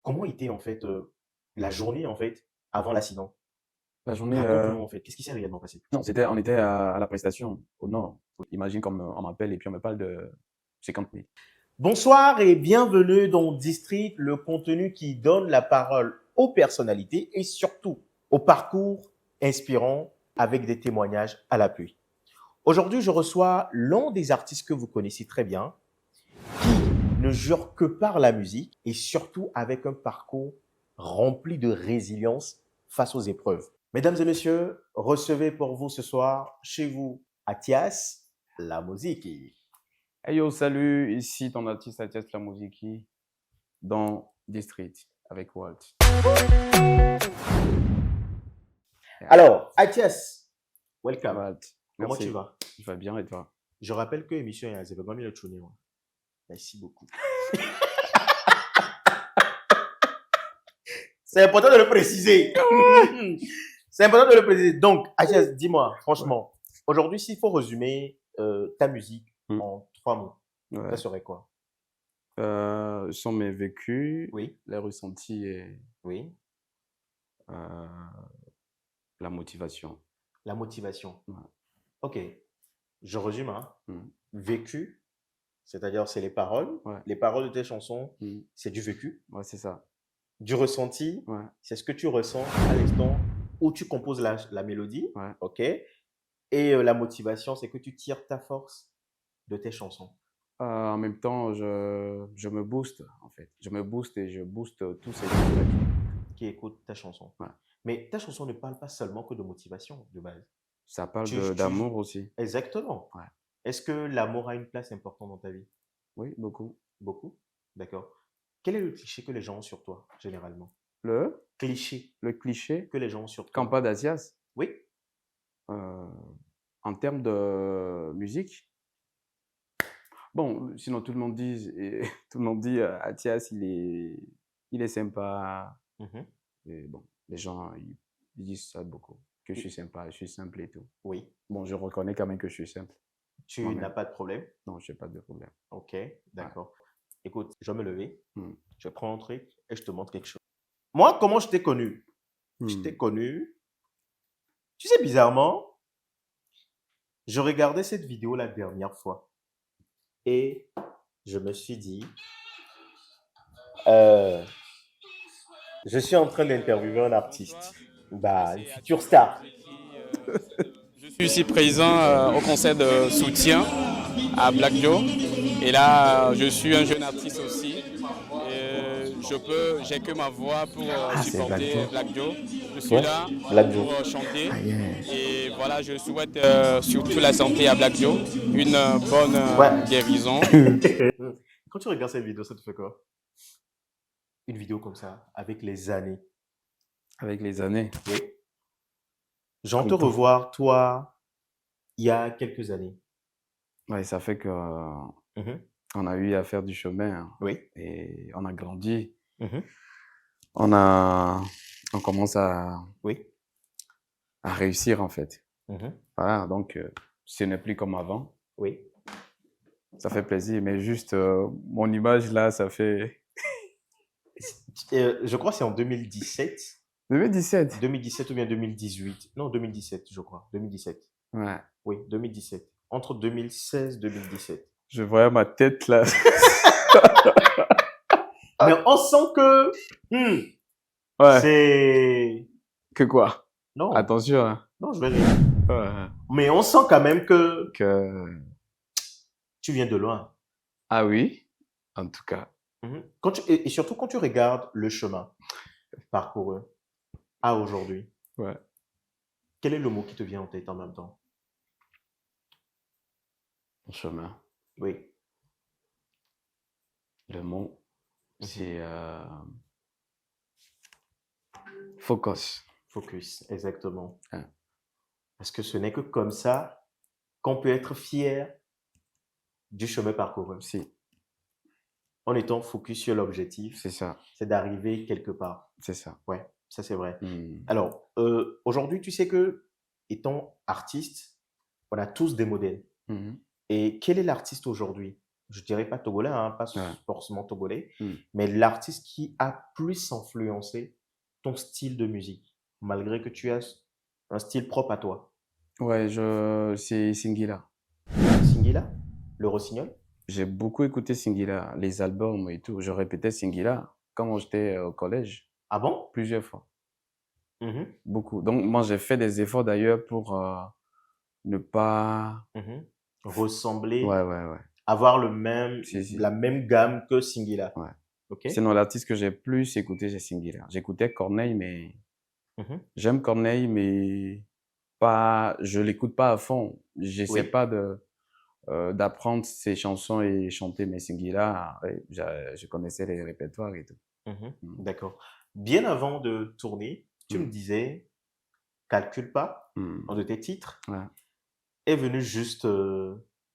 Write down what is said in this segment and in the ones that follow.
comment était en fait la journée en fait avant l'accident? La journée, Raconte-nous en fait, qu'est-ce qui s'est réellement passé? non, on était à la prestation au nord. Imagine comme on m'appelle et puis on me parle de 50 minutes. Bonsoir et bienvenue dans District, le contenu qui donne la parole aux personnalités et surtout au parcours inspirant avec des témoignages à l'appui. Aujourd'hui, je reçois l'un des artistes que vous connaissez très bien, qui ne jure que par la musique et surtout avec un parcours rempli de résilience face aux épreuves. Mesdames et messieurs, recevez pour vous ce soir, chez vous, Athias, la musique. Hey yo, salut, ici ton artiste Athias Flamoziki dans District avec Walt. Alors, Athias, welcome. Walt, Comment merci. tu vas? Je vais bien et toi? Je rappelle que l'émission est à 0 le tourner. Merci beaucoup. C'est important de le préciser. C'est important de le préciser. Donc, Athias, dis-moi, franchement, aujourd'hui, s'il faut résumer ta musique en 3 mots, ça serait quoi? Ce sont mes vécus, Oui, les ressentis et oui, la motivation. la motivation. Ouais. Ok, je résume. Hein. Mm. Vécu, c'est-à-dire c'est les paroles. Ouais. Les paroles de tes chansons, c'est du vécu. Ouais, c'est ça. Du ressenti, Ouais. c'est ce que tu ressens à l'instant où tu composes la mélodie. Ouais. Ok. Et la motivation, c'est que tu tires ta force de tes chansons. En même temps, je me booste, en fait. Je me booste et je booste tous ces gens-là qui écoutent ta chanson. Ouais. Mais ta chanson ne parle pas seulement que de motivation, de base. Ça parle d'amour aussi. Exactement. Ouais. Est-ce que l'amour a une place importante dans ta vie? Oui, beaucoup. Beaucoup? D'accord. Quel est le cliché que les gens ont sur toi, généralement? Le Cliché cliché, que les gens ont sur toi? Campa d'Asias, Oui. en termes de musique, bon, sinon tout le monde dit Athias, il est sympa. Et bon, les gens, ils disent ça beaucoup, que je suis sympa, je suis simple et tout. Oui. Bon, je reconnais quand même que je suis simple. Tu n'as pas de problème? Non, je n'ai pas de problème. Ok, d'accord. Ouais. Écoute, je vais me lever, je vais prendre un truc et je te montre quelque chose. Moi, comment je t'ai connu? Je t'ai connu, tu sais, bizarrement, je regardais cette vidéo la dernière fois et je me suis dit, je suis en train d'interviewer un artiste, une future star. Je suis ici présent au concert de soutien à Black Joe. Et là, je suis un jeune artiste aussi. J'ai que ma voix pour supporter Black Joe. Je suis là pour chanter. Et voilà, je souhaite surtout la santé à Black Joe, une bonne guérison. Quand tu regardes cette vidéo, ça te fait quoi? Une vidéo comme ça, avec les années. Avec les années? Oui. J'en te revoir, toi, il y a quelques années. Oui, ça fait que on a eu à faire du chemin. Hein, oui. Et on a grandi. On commence à réussir en fait. Voilà, donc ce n'est plus comme avant. Oui. Ça fait plaisir, mais juste mon image là, ça fait... je crois que c'est en 2017. 2017? 2017 ou bien 2018. Non, 2017, je crois. 2017. Ouais. Oui, 2017. Entre 2016 et 2017. Je voyais ma tête là. Mais on sent que... c'est... Que quoi? Non. Attention. Hein. Non, je vais rien. Ouais. Mais on sent quand même que... tu viens de loin. Ah oui? En tout cas. Et surtout quand tu regardes le chemin parcouru à aujourd'hui. Ouais. Quel est le mot qui te vient en tête en même temps? Le chemin. Oui. Le mot, c'est focus. Focus, exactement. Parce que ce n'est que comme ça qu'on peut être fier du chemin parcouru. Si. En étant focus sur l'objectif. C'est ça. C'est d'arriver quelque part. C'est ça. Ouais, ça c'est vrai. Alors, aujourd'hui, tu sais que, étant artiste, on a tous des modèles. Et quel est l'artiste aujourd'hui je dirais pas togolais, hein, pas forcément togolais, mais l'artiste qui a plus influencé ton style de musique, malgré que tu as un style propre à toi? Ouais, c'est Singila. Singila? Le Rossignol? J'ai beaucoup écouté Singila, les albums et tout. Je répétais Singila quand j'étais au collège. Ah bon? Plusieurs fois. Beaucoup. Donc, moi, j'ai fait des efforts d'ailleurs pour ne pas... Ressembler, ouais. avoir la même gamme que Singila. Ouais. Okay. Sinon, l'artiste que j'ai plus écouté, c'est Singila. J'écoutais Corneille, mais... J'aime Corneille, mais je l'écoute pas à fond. J'essaie pas d'apprendre ses chansons et chanter mes Singila. Je connaissais les répertoires et tout. D'accord. Bien avant de tourner, tu me disais, Calcule pas, un de tes titres, est venu juste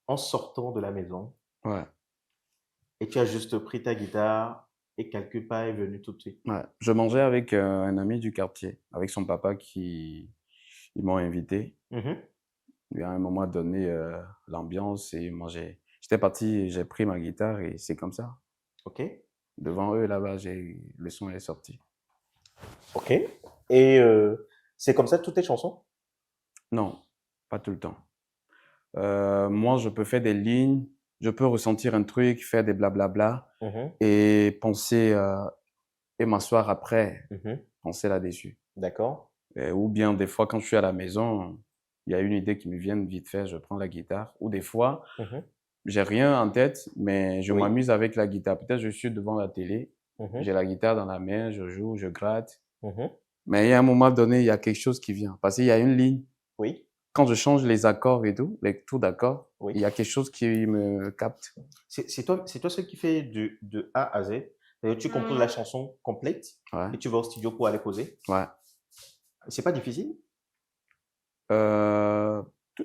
en sortant de la maison. Ouais. Et tu as juste pris ta guitare et Calcule pas est venu tout de suite. Ouais. Je mangeais avec un ami du quartier, avec son papa ils m'ont invité. Et à un moment donné, l'ambiance et j'étais parti, j'ai pris ma guitare et c'est comme ça. Ok. Devant eux, là-bas, le son est sorti. Ok. Et c'est comme ça toutes tes chansons? Non, pas tout le temps. Moi, je peux faire des lignes, je peux ressentir un truc, faire des blablabla et penser et m'asseoir après, penser là-dessus. D'accord. Ou bien des fois, quand je suis à la maison, il y a une idée qui me vient vite fait, je prends la guitare. Ou des fois, j'ai rien en tête, mais je m'amuse avec la guitare. Peut-être je suis devant la télé, j'ai la guitare dans la main, je joue, je gratte. Mais il y a un moment donné, il y a quelque chose qui vient. Parce qu'il y a une ligne. Oui. Quand je change les accords et tout, les tours d'accords, il y a quelque chose qui me capte. C'est toi celui qui fait de A à Z. D'ailleurs, tu composes la chanson complète et tu vas au studio pour aller poser. Ouais. C'est pas difficile? Tout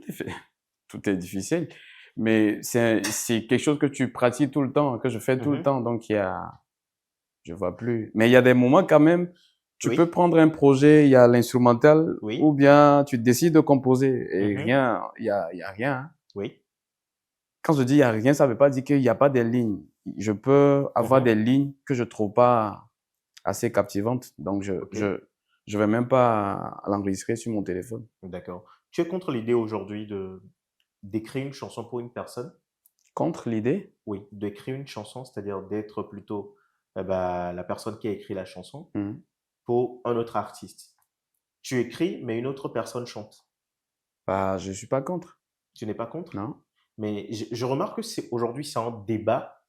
est fait. Tout est difficile. Mais c'est quelque chose que tu pratiques tout le temps, que je fais tout le temps. Donc, je vois plus. Mais il y a des moments quand même, tu peux prendre un projet, il y a l'instrumental, ou bien tu décides de composer et rien, il y a rien. Hein. Oui. Quand je dis il y a rien, ça veut pas dire qu'il y a pas des lignes. Je peux avoir des lignes que je trouve pas assez captivantes. Donc, je vais même pas l'enregistrer sur mon téléphone. D'accord. Tu es contre l'idée aujourd'hui d'écrire une chanson pour une personne? Contre l'idée? Oui, d'écrire une chanson, c'est-à-dire d'être plutôt la personne qui a écrit la chanson pour un autre artiste. Tu écris, mais une autre personne chante. Je suis pas contre. Tu n'es pas contre? Non. Mais je remarque que aujourd'hui, c'est un débat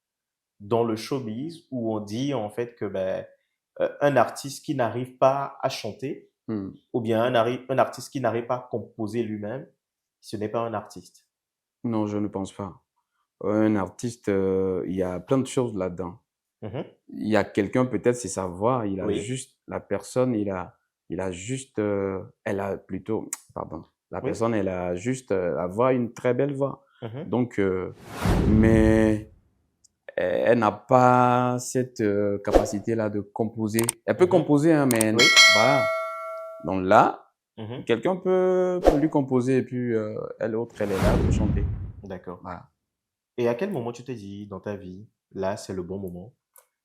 dans le showbiz où on dit en fait que un artiste qui n'arrive pas à chanter ou bien un artiste qui n'arrive pas à composer lui-même, ce n'est pas un artiste. Non, je ne pense pas. Un artiste, il y a plein de choses là-dedans. Il y a quelqu'un, peut-être, c'est sa voix, il a juste, la personne, elle a juste la voix, une très belle voix. Donc, mais elle n'a pas cette capacité-là de composer. Elle peut composer, hein, mais voilà. Donc là, quelqu'un peut lui composer et puis elle est là pour chanter. D'accord. Voilà. Et à quel moment tu t'es dit dans ta vie, là, c'est le bon moment,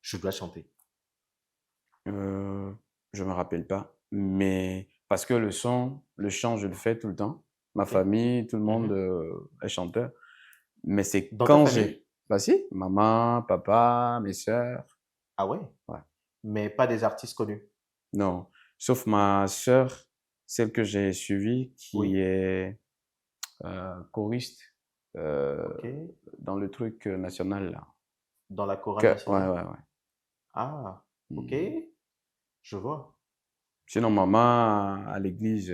je dois chanter? Je me rappelle pas, mais parce que le chant, je le fais tout le temps. Ma famille, tout le monde est chanteur. Mais c'est quand j'ai... Bah si, maman, papa, mes sœurs. Ah ouais? Ouais. Mais pas des artistes connus? Non, sauf ma sœur, celle que j'ai suivie, qui est choriste dans le truc national là. Dans la chorale nationale? Ouais. Ah, ok, je vois. Sinon, maman, à l'église,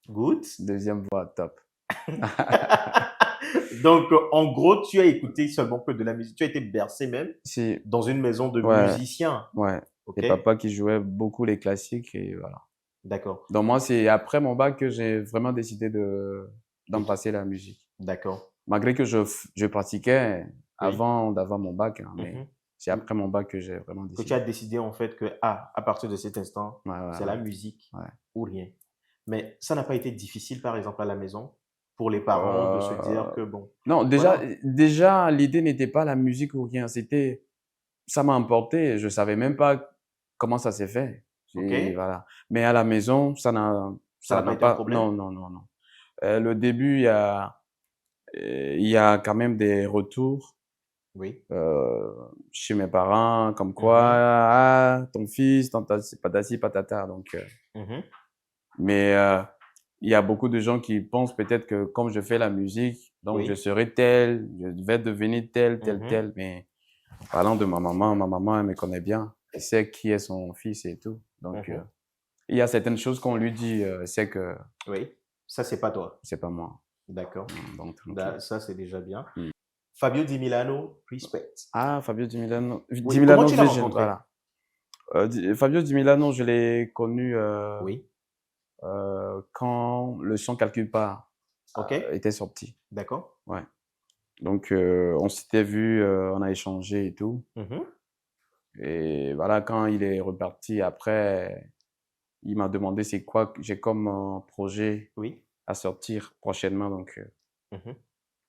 good. Deuxième voix, top. Donc, en gros, tu as écouté seulement que de la musique. Tu as été bercé même dans une maison de musiciens. Ouais. Okay. Et papa qui jouait beaucoup les classiques et voilà. D'accord. Donc moi, c'est après mon bac que j'ai vraiment décidé d'embrasser la musique. D'accord. Malgré que je pratiquais avant d'avoir mon bac, hein, mais c'est après mon bac que j'ai vraiment décidé. Que tu as décidé en fait que à partir de cet instant, c'est la musique ou rien. Mais ça n'a pas été difficile, par exemple, à la maison, pour les parents de se dire que bon. Non, déjà l'idée n'était pas la musique ou rien. Ça m'a emporté. Je savais même pas comment ça s'est fait. Ok. Voilà. Mais à la maison, ça n'a pas été un problème. Non. Le début, il y a quand même des retours. Oui. Chez mes parents, comme quoi, ton fils, patati patata. Donc, mais il y a beaucoup de gens qui pensent peut-être que comme je fais la musique, donc je serai tel, je vais devenir tel. Mais parlant de ma maman, elle me connaît bien. Elle sait qui est son fils et tout. Donc, il y a certaines choses qu'on lui dit, c'est que... Oui, ça, c'est pas toi. C'est pas moi. D'accord. Donc, ça, c'est déjà bien. Fabio Di Milano, Respect. Ah, Fabio Di Milano. Di Milano, comment tu l'as rencontré? Voilà. Fabio Di Milano, je l'ai connu quand le son Calcule pas était sorti. D'accord. Ouais. Donc, on s'était vu, on a échangé et tout. Et voilà, quand il est reparti après, il m'a demandé c'est quoi j'ai comme projet à sortir prochainement. Donc,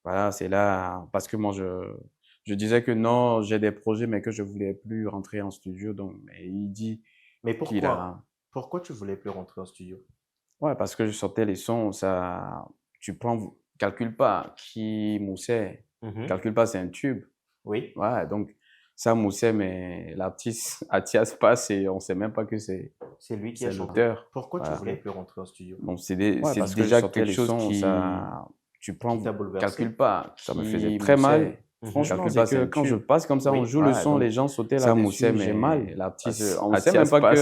voilà, c'est là, parce que moi, je disais que non, j'ai des projets, mais que je voulais plus rentrer en studio. Donc, il dit mais pourquoi? Pourquoi tu voulais plus rentrer en studio? Ouais, parce que je sortais les sons, tu prends, Calcule pas, qui moussait. Calcule pas, c'est un tube. Oui. Ouais, donc, ça moussait, mais l'artiste Athias passe et on sait même pas que c'est lui qui est l'auteur. Pourquoi tu voulais plus rentrer en studio? Donc, c'est déjà quelque chose qui... Tu prends, Calcule pas, ça me faisait très mal. Franchement, c'est que quand je passe comme ça, on joue le son, les gens sautaient là-dessus, ça moussait, mais j'ai mal. L'artiste, on sait même pas que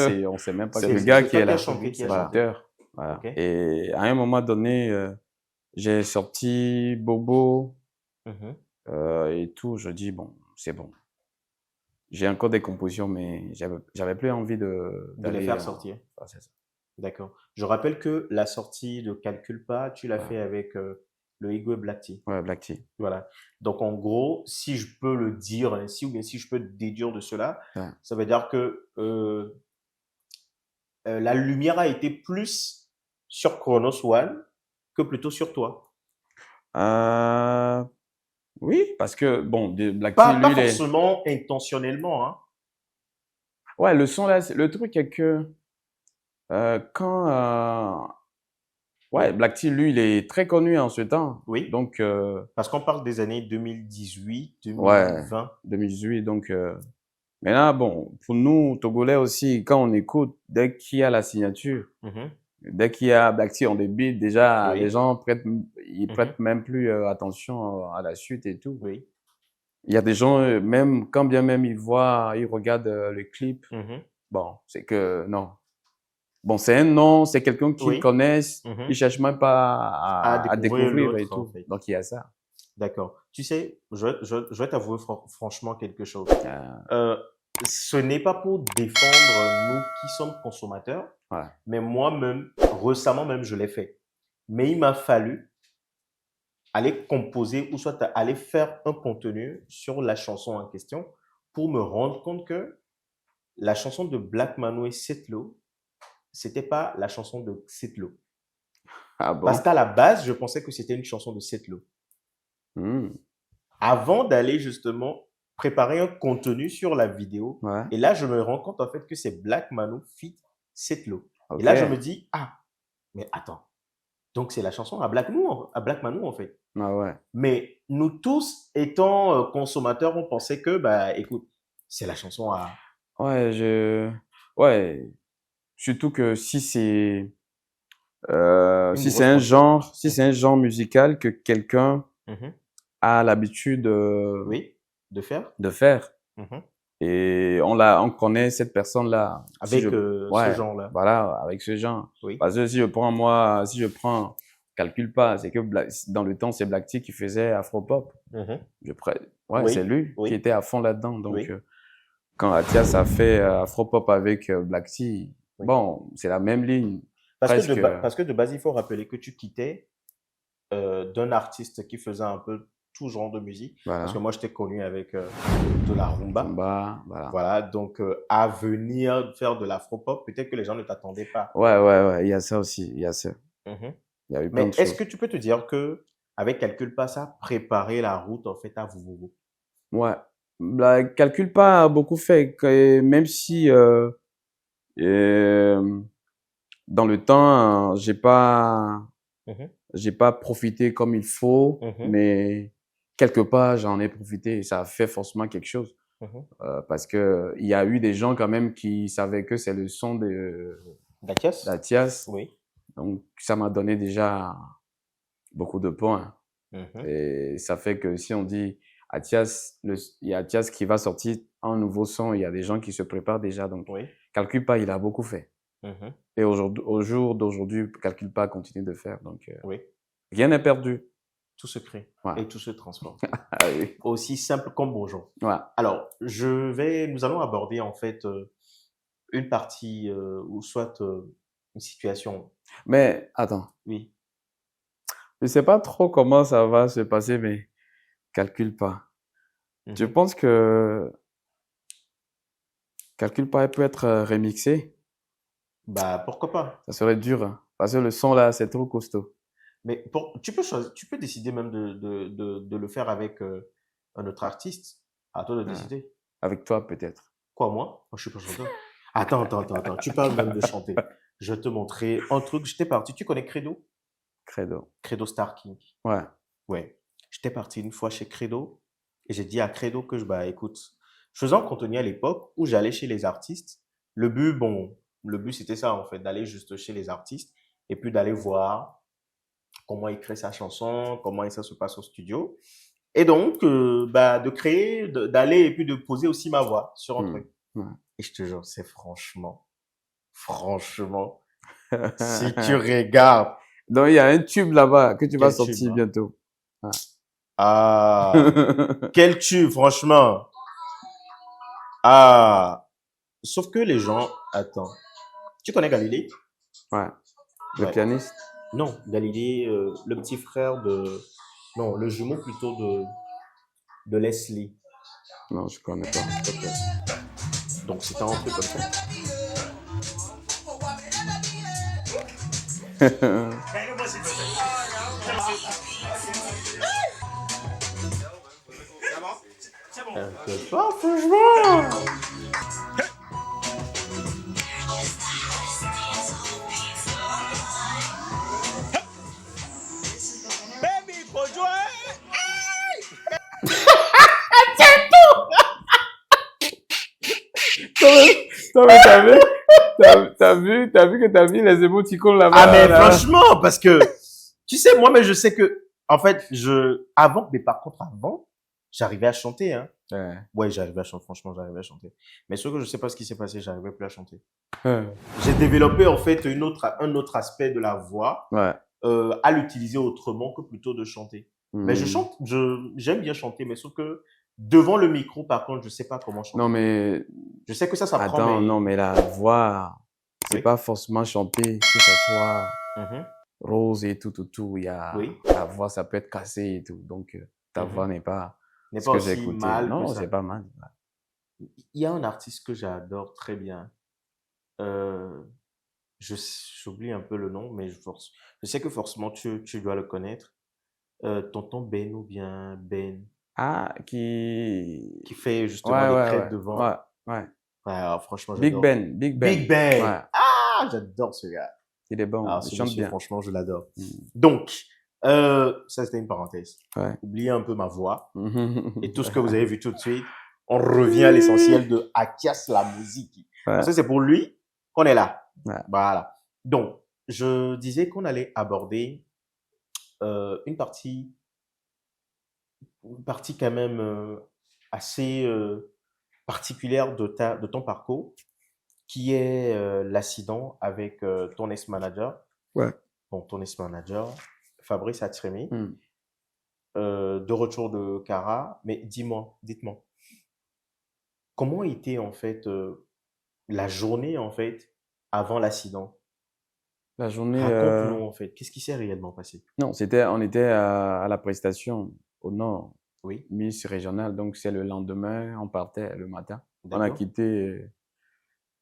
c'est le gars qui est là, c'est l'auteur. Voilà. Et à un moment donné, j'ai sorti Bobo et tout. Je dis, bon, c'est bon. J'ai encore des compositions, mais j'avais plus envie de les faire sortir. C'est ça. D'accord. Je rappelle que la sortie de Calcule pas, tu l'as fait avec le Igwe Black Tea. Ouais, Black Tea. Voilà. Donc, en gros, si je peux le dire ainsi, ou bien si je peux déduire de cela, ça veut dire que la lumière a été plus sur Chronos One que plutôt sur toi. Oui, parce que, bon, Black Tea, pas forcément intentionnellement, hein. Ouais, le son là, le truc est que quand Black Tea, lui, il est très connu en ce temps. Oui. Donc parce qu'on parle des années 2018, 2020. 2018. Donc maintenant, bon, pour nous Togolais aussi, quand on écoute, dès qu'il y a la signature, dès qu'il y a Black Tea on débite, déjà les gens prêtent même plus attention à la suite et tout. Oui. Il y a des gens, même quand bien même ils regardent le clip. Bon, c'est que non. Bon, c'est un nom, c'est quelqu'un qu'ils connaissent, ils cherchent même pas à découvrir et tout. En fait. Donc, il y a ça. D'accord. Tu sais, je vais t'avouer franchement quelque chose. Ce n'est pas pour défendre nous qui sommes consommateurs, mais moi-même, récemment même, je l'ai fait. Mais il m'a fallu aller composer ou soit aller faire un contenu sur la chanson en question pour me rendre compte que la chanson de Black Mano et Setlo, c'était pas la chanson de Setlo. Ah bon? Parce qu'à la base, je pensais que c'était une chanson de Setlo. Avant d'aller justement préparer un contenu sur la vidéo. Et là, je me rends compte en fait que c'est Black Mano feat Setlo. Et là, je me dis, mais attends. Donc, c'est la chanson à Black Mano en fait. Ah ouais. Mais nous tous, étant consommateurs, on pensait que, écoute, c'est la chanson à... Ouais. Surtout que si c'est un genre musical que quelqu'un a l'habitude de faire. Et on connaît cette personne-là. Avec ce genre-là. Voilà, avec ce genre. Parce que si je prends Calcule pas, c'est que dans le temps, c'est Black Tea qui faisait Afropop. C'est lui qui était à fond là-dedans. Donc, quand Athias a fait Afropop avec Black Tea, bon, c'est la même ligne. Parce que de base, il faut rappeler que tu quittais d'un artiste qui faisait un peu tout genre de musique. Parce que moi, je t'ai connu avec de la rumba. Voilà. Donc, à venir faire de l'afropop, peut-être que les gens ne t'attendaient pas. Ouais. Il y a ça aussi. Il y a ça. Il y a eu plein Mais de choses. est-ce que tu peux te dire que avec Calcul Pas, ça a préparé la route en fait à vous? Ouais. Calcul Pas a beaucoup fait, même si dans le temps, j'ai pas profité comme il faut, mais quelque part, j'en ai profité et ça a fait forcément quelque chose. Parce que il y a eu des gens quand même qui savaient que c'est le son d'Athias. Oui. Donc, ça m'a donné déjà beaucoup de points. Et ça fait que si on dit Athias, il y a Athias qui va sortir un nouveau son, il y a des gens qui se préparent déjà. Donc, Calcul Pas, il a beaucoup fait. Et au jour d'aujourd'hui, Calcul Pas continue de faire. Donc, rien n'est perdu. Tout se crée Ouais. et tout se transforme. Ah oui. Aussi simple comme bonjour. Ouais. Alors, nous allons aborder en fait une partie ou soit une situation. Mais attends. Oui. Je sais pas trop comment ça va se passer, mais Calcul Pas. Je pense que Calcul Pas peut être remixé. Bah, pourquoi pas? Ça serait dur, hein, parce que le son là, c'est trop costaud. Mais tu peux décider même de le faire avec un autre artiste. À toi de décider. Avec toi, peut-être. Quoi, moi? Moi, je suis pas chanteur. Attends. Tu parles même de chanter. Je vais te montrer un truc. J'étais parti. Tu connais Credo? Credo Star King. Ouais. Ouais. J'étais parti une fois chez Credo et j'ai dit à Credo que écoute, je faisais un contenu à l'époque où j'allais chez les artistes. Le but, c'était ça, en fait, d'aller juste chez les artistes et puis d'aller voir comment il crée sa chanson, comment ça se passe au studio. Et donc, de créer, d'aller et puis de poser aussi ma voix sur un truc. Et je te jure, c'est franchement, si tu regardes. Donc, il y a un tube là-bas que tu vas sortir bientôt. Ah, quel tube, franchement. Ah, sauf que les gens, attends. Tu connais Galilée? Ouais. Le pianiste? Non, Galilée, le petit frère non, le jumeau plutôt de Leslie. Non, je connais pas. Okay. Donc, c'était un truc comme ça. C'est pas franchement. T'as vu que t'as mis les émoticônes là-bas. Ah, mais franchement, parce que, tu sais, moi, mais je sais que, en fait, par contre, avant, j'arrivais à chanter, hein. Ouais, j'arrivais à chanter, franchement, j'arrivais à chanter. Mais ce que je sais pas ce qui s'est passé, j'arrivais plus à chanter. J'ai développé, en fait, un autre aspect de la voix, à l'utiliser autrement que plutôt de chanter. Mais je chante, j'aime bien chanter, mais sauf que, devant le micro, par contre, je sais pas comment chanter. Non, mais. Je sais que ça prend. Attends, non, mais la voix, c'est pas forcément chanter, que ça soit rose et tout. La voix, ça peut être cassée et tout. Donc, ta voix n'est pas ce que j'ai écouté. Mal non, c'est pas mal. Il y a un artiste que j'adore très bien. J'oublie un peu le nom, mais je sais que forcément tu dois le connaître. Tonton Ben ou bien Ben. Ah, qui fait justement des crêpes devant. Ouais. Franchement, j'adore. Big Ben. Ouais. Ah, j'adore ce gars. Il est bon, il chante bien. Franchement, je l'adore. Donc, ça c'était une parenthèse. Oubliez un peu ma voix et tout ce que vous avez vu tout de suite. On revient à l'essentiel de Athias la musique. Parce que c'est pour lui qu'on est là. Voilà. Donc, je disais qu'on allait aborder une partie quand même assez particulière de ton parcours, qui est l'accident avec ton ex-manager. Bon, ton ex-manager, Fabrice Atremi, de retour de Cara. Mais dites-moi, comment était en fait la journée en fait avant l'accident? La journée. Raconte-nous en fait, qu'est-ce qui s'est réellement passé? Non, on était à la prestation au nord. Oui. Miss régionale, donc c'est le lendemain, on partait le matin. On a quitté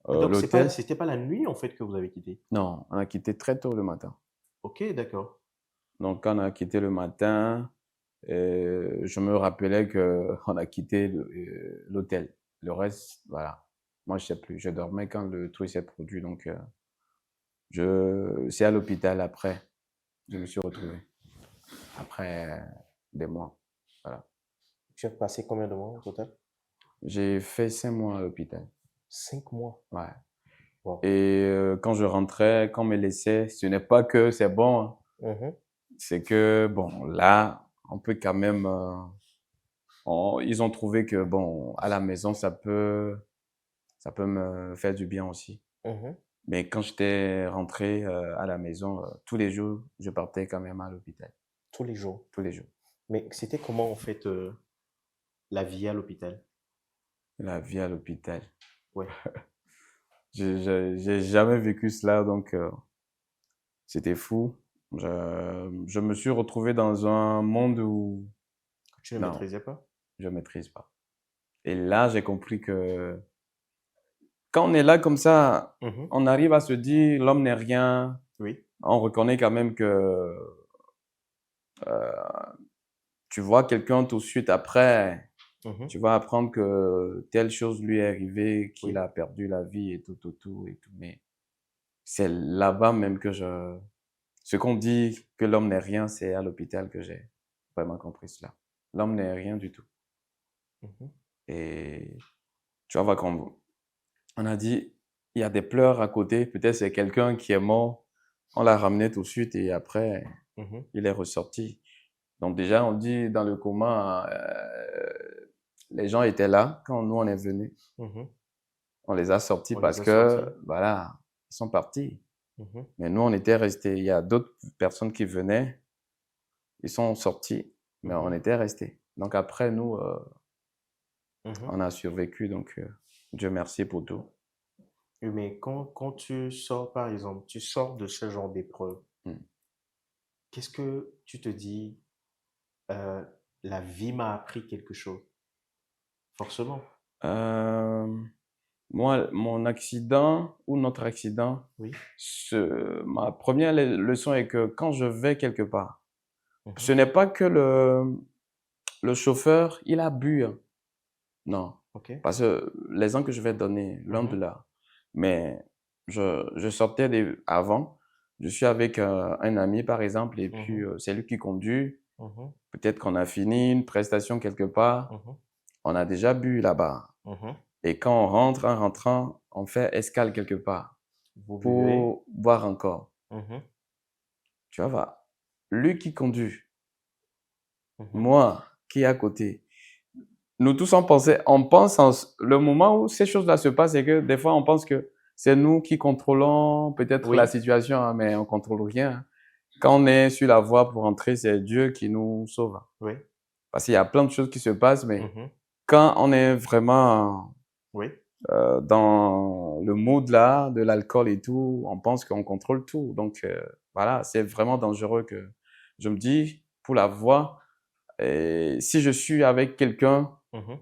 l'hôtel. C'était pas la nuit en fait que vous avez quitté? Non, on a quitté très tôt le matin. Ok, d'accord. Donc, quand on a quitté le matin, je me rappelais qu'on a quitté l'hôtel. Le reste, voilà. Moi, je sais plus. Je dormais quand le truc s'est produit. Donc, c'est à l'hôpital après. Je me suis retrouvé. Après des mois. Voilà. Tu as passé combien de mois au total? J'ai fait 5 mois à l'hôpital. 5 mois? Ouais. Wow. Et quand je rentrais, quand on me laissait, ce n'est pas que c'est bon. C'est que, bon, là, on peut quand même... ils ont trouvé que, bon, à la maison, ça peut me faire du bien aussi. Mais quand j'étais rentré à la maison, tous les jours, je partais quand même à l'hôpital. Tous les jours? Tous les jours. Mais c'était comment, en fait, la vie à l'hôpital? La vie à l'hôpital. Ouais. J'ai jamais vécu cela, donc c'était fou. Je me suis retrouvé dans un monde où... Tu ne maîtrisais pas? Je ne maîtrise pas. Et là, j'ai compris que quand on est là comme ça, on arrive à se dire l'homme n'est rien. Oui. On reconnaît quand même que tu vois quelqu'un tout de suite après, tu vas apprendre que telle chose lui est arrivée, qu'il a perdu la vie et tout. Mais c'est là-bas même que ce qu'on dit que l'homme n'est rien, c'est à l'hôpital que j'ai vraiment compris cela. L'homme n'est rien du tout. Et tu vas voir quand on a dit, il y a des pleurs à côté, peut-être c'est quelqu'un qui est mort, on l'a ramené tout de suite et après, il est ressorti. Donc déjà, on dit dans le coma, les gens étaient là quand nous on est venus. On les a sortis parce que, voilà, ils sont partis. Mais nous, on était restés. Il y a d'autres personnes qui venaient, ils sont sortis, mais on était restés. Donc après, nous, on a survécu. Donc, Dieu merci pour tout. Oui, mais quand tu sors, par exemple, tu sors de ce genre d'épreuve, qu'est-ce que tu te dis, la vie m'a appris quelque chose? Forcément. Moi, mon accident ou notre accident, ma première leçon est que quand je vais quelque part, ce n'est pas que le chauffeur, il a bu. Non. Parce que l'exemple que je vais donner, loin de là. Mais je sortais avant, je suis avec un ami par exemple, et puis c'est lui qui conduit. Peut-être qu'on a fini une prestation quelque part, on a déjà bu là-bas. Et quand on rentre, en rentrant, on fait escale quelque part pour boire encore. Tu vois, lui qui conduit, moi qui est à côté, nous tous on pense le moment où ces choses-là se passent, c'est que des fois on pense que c'est nous qui contrôlons peut-être la situation, hein, mais on contrôle rien. Quand on est sur la voie pour entrer, c'est Dieu qui nous sauve. Parce qu'il y a plein de choses qui se passent, mais quand on est vraiment dans le mood là, de l'alcool et tout, on pense qu'on contrôle tout. Donc voilà, c'est vraiment dangereux que je me dis, pour la voie, et si je suis avec quelqu'un,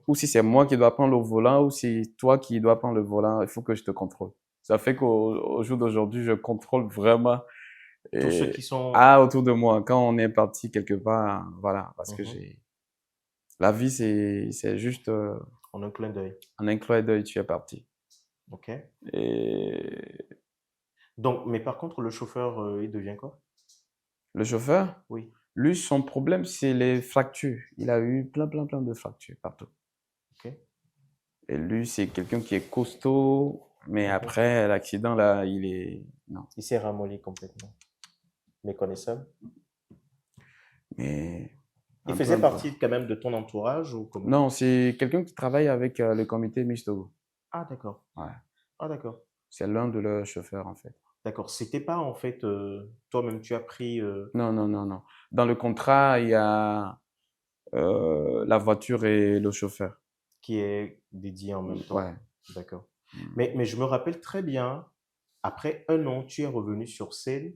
ou si c'est moi qui dois prendre le volant, ou si toi qui dois prendre le volant, il faut que je te contrôle. Ça fait qu'au jour d'aujourd'hui, je contrôle vraiment tous ceux qui sont autour de moi. Quand on est parti quelque part, voilà, parce que la vie, c'est juste en un clin d'œil. En un clin d'œil, tu es parti. Ok. Donc, mais par contre, le chauffeur, il devient quoi? Le chauffeur? Oui. Lui, son problème, c'est les fractures. Il a eu plein de fractures partout. Ok. Et lui, c'est quelqu'un qui est costaud, mais après l'accident, là, non. Il s'est ramolli complètement. Méconnaissable. Mais... Il faisait partie quand même de ton entourage ou comment? Non, c'est quelqu'un qui travaille avec le comité Mistogo. Ah, d'accord. Ouais. Ah, d'accord. C'est l'un de leurs chauffeurs, en fait. D'accord. C'était pas, en fait, toi-même, tu as pris... Non. Dans le contrat, il y a la voiture et le chauffeur. Qui est dédié en même temps. Ouais. D'accord. Mais je me rappelle très bien, après 1 an, tu es revenu sur scène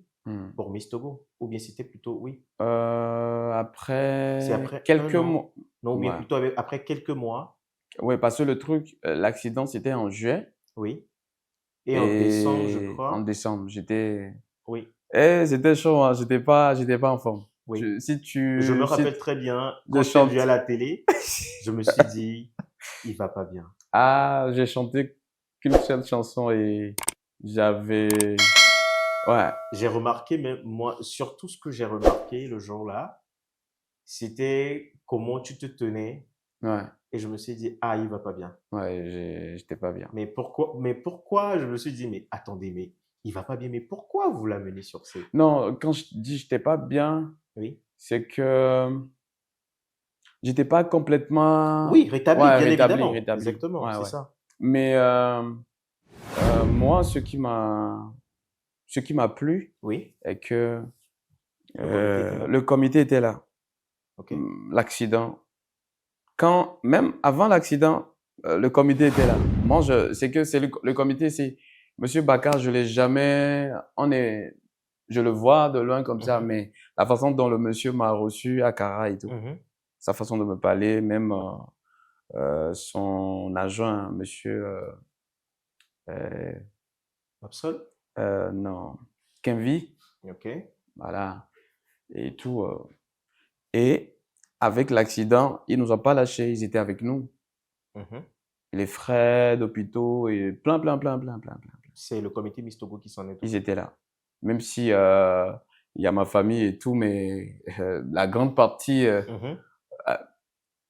pour Miss Togo. Ou bien c'était plutôt, oui. Après, après quelques mois. Non, ou bien plutôt après quelques mois. Oui, parce que le truc, l'accident, c'était en juillet. Oui. Et en décembre, je crois. En décembre, j'étais... Oui. C'était chaud, hein. J'étais pas en forme. Oui. Je me rappelle très bien, quand je t'ai vu à la télé, je me suis dit, il va pas bien. Ah, j'ai chanté qu'une seule chanson et j'avais... Ouais. J'ai remarqué, mais moi, surtout ce que j'ai remarqué le jour-là, c'était comment tu te tenais. Ouais. Et je me suis dit, ah, il va pas bien. Ouais, j'étais pas bien. Mais pourquoi je me suis dit, mais attendez, mais il va pas bien, mais pourquoi vous l'amenez sur scène? Non, quand je dis j'étais pas bien, Oui. c'est que j'étais pas complètement... Oui, rétabli, Ouais, bien rétabli. évidemment. Exactement, Ouais, c'est ouais. ça. Mais moi, ce qui m'a plu Oui. est que Le comité était là. le comité était là. Ok. L'accident, même avant l'accident, le comité était là. Moi, c'est que c'est le comité, c'est Monsieur Bakar, je l'ai jamais, je le vois de loin comme ça, mais la façon dont le monsieur m'a reçu à Cara et tout, sa façon de me parler, même son adjoint, monsieur Absol. non, Kenvi, Ok. voilà, et tout. Et avec l'accident, ils nous ont pas lâchés, ils étaient avec nous. Les frais d'hôpitaux et plein. C'est le comité Mistogo qui s'en est occupé. Ils étaient là. Même si il y a ma famille et tout, mais la grande partie,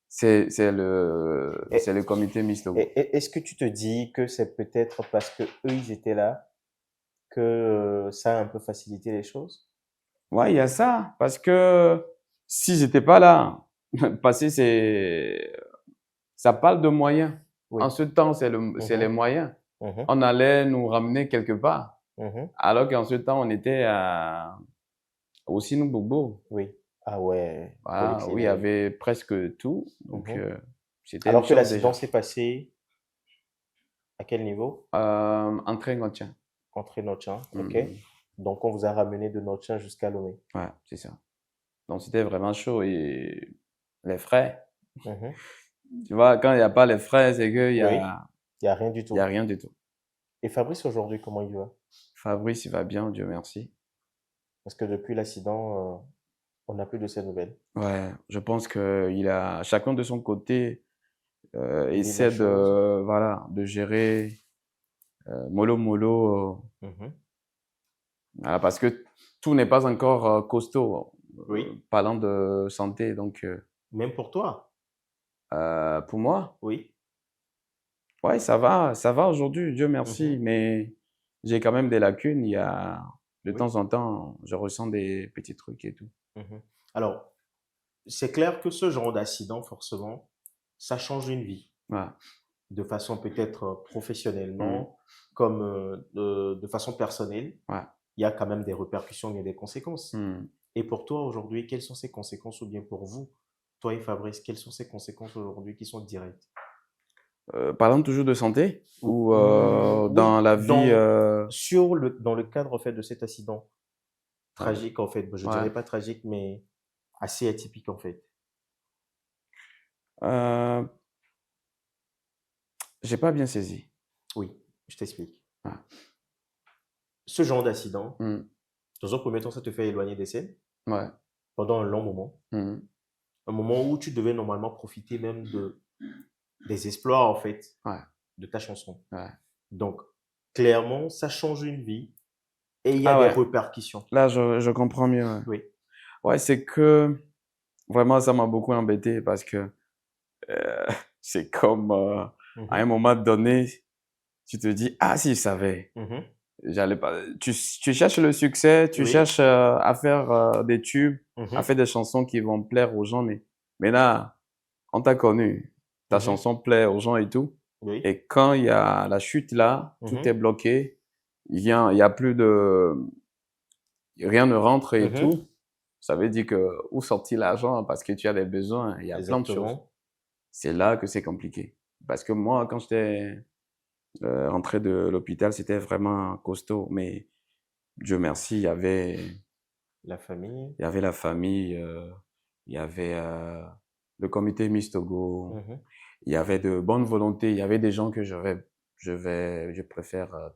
c'est le comité Mistogo. Est-ce que tu te dis que c'est peut-être parce que eux ils étaient là que ça a un peu facilité les choses? Ouais, il y a ça, parce que si j'étais pas là, parce que ça parle de moyens. Oui. En ce temps, c'est les moyens. On allait nous ramener quelque part. Alors qu'en ce temps, on était au Sinou Bobo. Oui. Ah ouais. Voilà, où il y avait presque tout. Donc, c'était alors que l'accident s'est passé à quel niveau? Entrée Notien. Entrée Notien, ok. Donc, on vous a ramené de Notien jusqu'à Lomé. Ouais, c'est ça. Donc, c'était vraiment chaud. Et les frais, tu vois, quand il n'y a pas les frais, c'est qu'il y a... Oui, il n'y a rien du tout. Il n'y a rien du tout. Et Fabrice, aujourd'hui, comment il va? Fabrice, il va bien, Dieu merci. Parce que depuis l'accident, on n'a plus de ses nouvelles. Ouais, je pense qu'il a chacun de son côté essaie de gérer mollo. Voilà, parce que tout n'est pas encore costaud. Parlant de santé, donc. Même pour toi? Pour moi? Oui. Ouais, ça va aujourd'hui, Dieu merci, mais j'ai quand même des lacunes. Il y a de temps en temps, je ressens des petits trucs et tout. Alors, c'est clair que ce genre d'accident, forcément, ça change une vie. Ouais. De façon peut-être professionnellement, comme de façon personnelle. Ouais. Il y a quand même des répercussions, il y a des conséquences. Et pour toi aujourd'hui, quelles sont ces conséquences, ou bien pour vous, toi et Fabrice, quelles sont ces conséquences aujourd'hui qui sont directes? Parlant toujours de santé ou dans la vie dans le cadre en fait de cet accident tragique en fait, je dirais pas tragique mais assez atypique en fait. J'ai pas bien saisi. Oui, je t'explique. Ce genre d'accident, dans un premier temps, ça te fait éloigner des scènes pendant un long moment. Un moment où tu devais normalement profiter même des exploits en fait de ta chanson. Donc, clairement, ça change une vie et il y a des répercussions. Là, je comprends mieux. Oui. Ouais, c'est que vraiment, ça m'a beaucoup embêté parce que c'est comme à un moment donné, tu te dis, ah, si je savais. J'allais pas. Tu cherches le succès, tu cherches à faire des tubes, à faire des chansons qui vont plaire aux gens, mais là, on t'a connu. Ta chanson plaît aux gens et tout. Et quand il y a la chute là, tout est bloqué. Il y a plus de, rien ne rentre et tout. Ça veut dire que où sortir l'argent parce que tu as des besoins. Il y a plein de choses. C'est là que c'est compliqué. Parce que moi, quand j'étais rentré de l'hôpital, c'était vraiment costaud. Mais Dieu merci, il y avait la famille. Il y avait la famille. Il y avait le comité Mistogo. Il y avait de bonnes volontés. Il y avait des gens que je préfère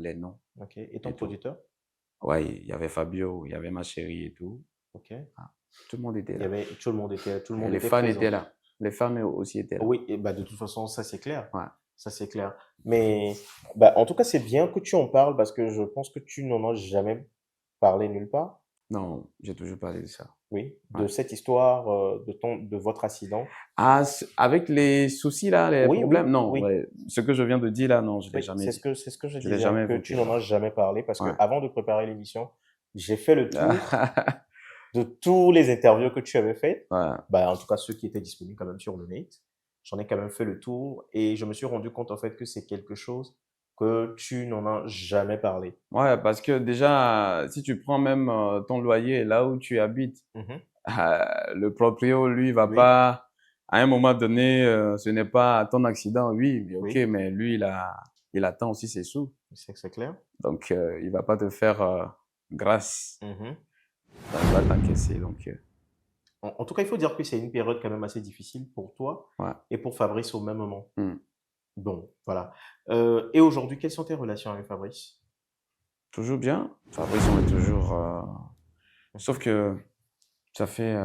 les noms. Ok. Et ton producteur? Ouais, il y avait Fabio, il y avait ma chérie et tout. Ok. Ah, tout le monde était là. Tout le monde était les fans présent. étaient là. Les femmes aussi étaient là. Oui, et bah, de toute façon, ça c'est clair. Ouais. Ça c'est clair. Mais bah, en tout cas, c'est bien que tu en parles parce que je pense que tu n'en as jamais parlé nulle part. Non, j'ai toujours parlé de ça. Oui, de cette histoire de votre accident. Ah, avec les soucis là, les problèmes, non. Oui. Ouais. Ce que je viens de dire là, non, je l'ai jamais dit. C'est ce que je Je l'ai disais, jamais que évoqué. tu n'en as jamais parlé parce que avant de préparer l'émission, j'ai fait le tour de tous les interviews que tu avais faites. Ouais. Bah, en tout cas, ceux qui étaient disponibles quand même sur le net. J'en ai quand même fait le tour et je me suis rendu compte en fait que c'est quelque chose que tu n'en as jamais parlé. Ouais, parce que déjà, si tu prends même ton loyer là où tu habites, le proprio, lui, va pas, à un moment donné, ce n'est pas ton accident, oui, mais ok, mais lui, il attend aussi ses sous. C'est clair. Donc, il va pas te faire grâce. Il va t'encaisser, donc. En tout cas, il faut dire que c'est une période quand même assez difficile pour toi et pour Fabrice au même moment. Bon, voilà. Et aujourd'hui, quelles sont tes relations avec Fabrice? Toujours bien. Fabrice, on est toujours... Sauf que ça fait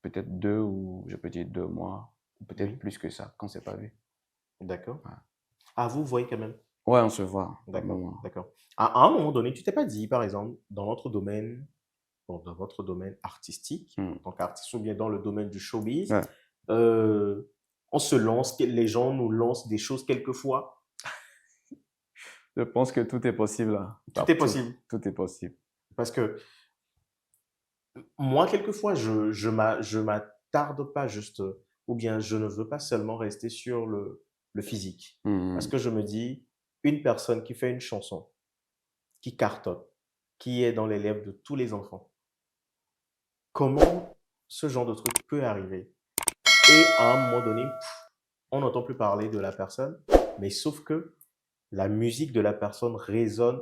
peut-être 2 ou je peux dire 2 mois, ou peut-être plus que ça, qu'on ne s'est pas vu. D'accord. Ah, vous voyez quand même? Ouais, on se voit. D'accord, d'accord. À un moment donné, tu t'es pas dit, par exemple, dans notre domaine, dans votre domaine artistique, en tant qu'artiste ou bien dans le domaine du showbiz, on se lance, les gens nous lancent des choses quelquefois. Je pense que tout est possible. Là. Tout est possible. Tout est possible. Parce que moi, quelquefois, je m'attarde pas juste, ou bien je ne veux pas seulement rester sur le physique. Parce que je me dis, une personne qui fait une chanson, qui cartonne, qui est dans les lèvres de tous les enfants, comment ce genre de truc peut arriver? Et à un moment donné, on n'entend plus parler de la personne, mais sauf que la musique de la personne résonne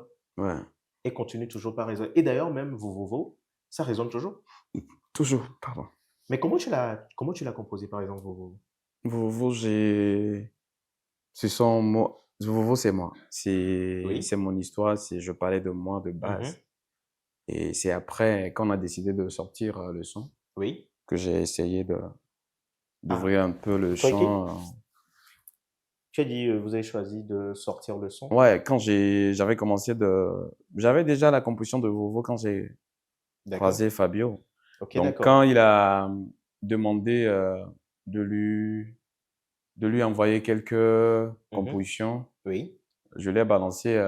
et continue toujours par résonner. Et d'ailleurs, même Vovovo, ça résonne toujours. Toujours, pardon. Mais comment tu l'as composé, par exemple, Vovovo? Vovovo, Vovovo, c'est moi. C'est mon histoire. Je parlais de moi de base. Et c'est après, quand on a décidé de sortir le son, que j'ai essayé d'ouvrir un peu le champ. Tu as dit, vous avez choisi de sortir le son? Ouais, quand j'avais commencé j'avais déjà la composition de Vovovo quand j'ai croisé Fabio. Donc, quand il a demandé de lui envoyer quelques compositions, je lui ai balancé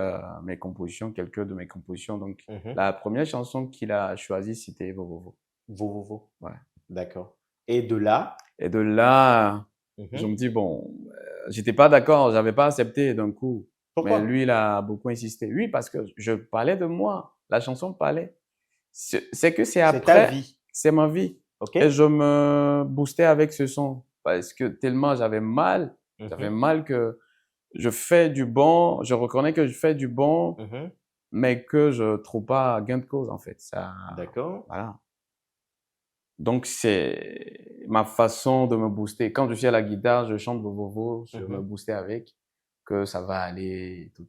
mes compositions, quelques de mes compositions. Donc, la première chanson qu'il a choisie, c'était Vovovo. Vovovo. Ouais. D'accord. Et de là, je me dis, bon, j'étais pas d'accord, j'avais pas accepté d'un coup. Pourquoi? Mais lui, il a beaucoup insisté. Oui, parce que je parlais de moi. La chanson parlait. C'est que c'est après. C'est ta vie. C'est ma vie. Et je me boostais avec ce son. Parce que tellement j'avais mal. J'avais mal que je fais du bon. Je reconnais que je fais du bon, mais que je trouve pas gain de cause, en fait. D'accord. Voilà. Donc, c'est ma façon de me booster. Quand je suis à la guitare, je chante Vovovo, je me boostais avec, que ça va aller, tout.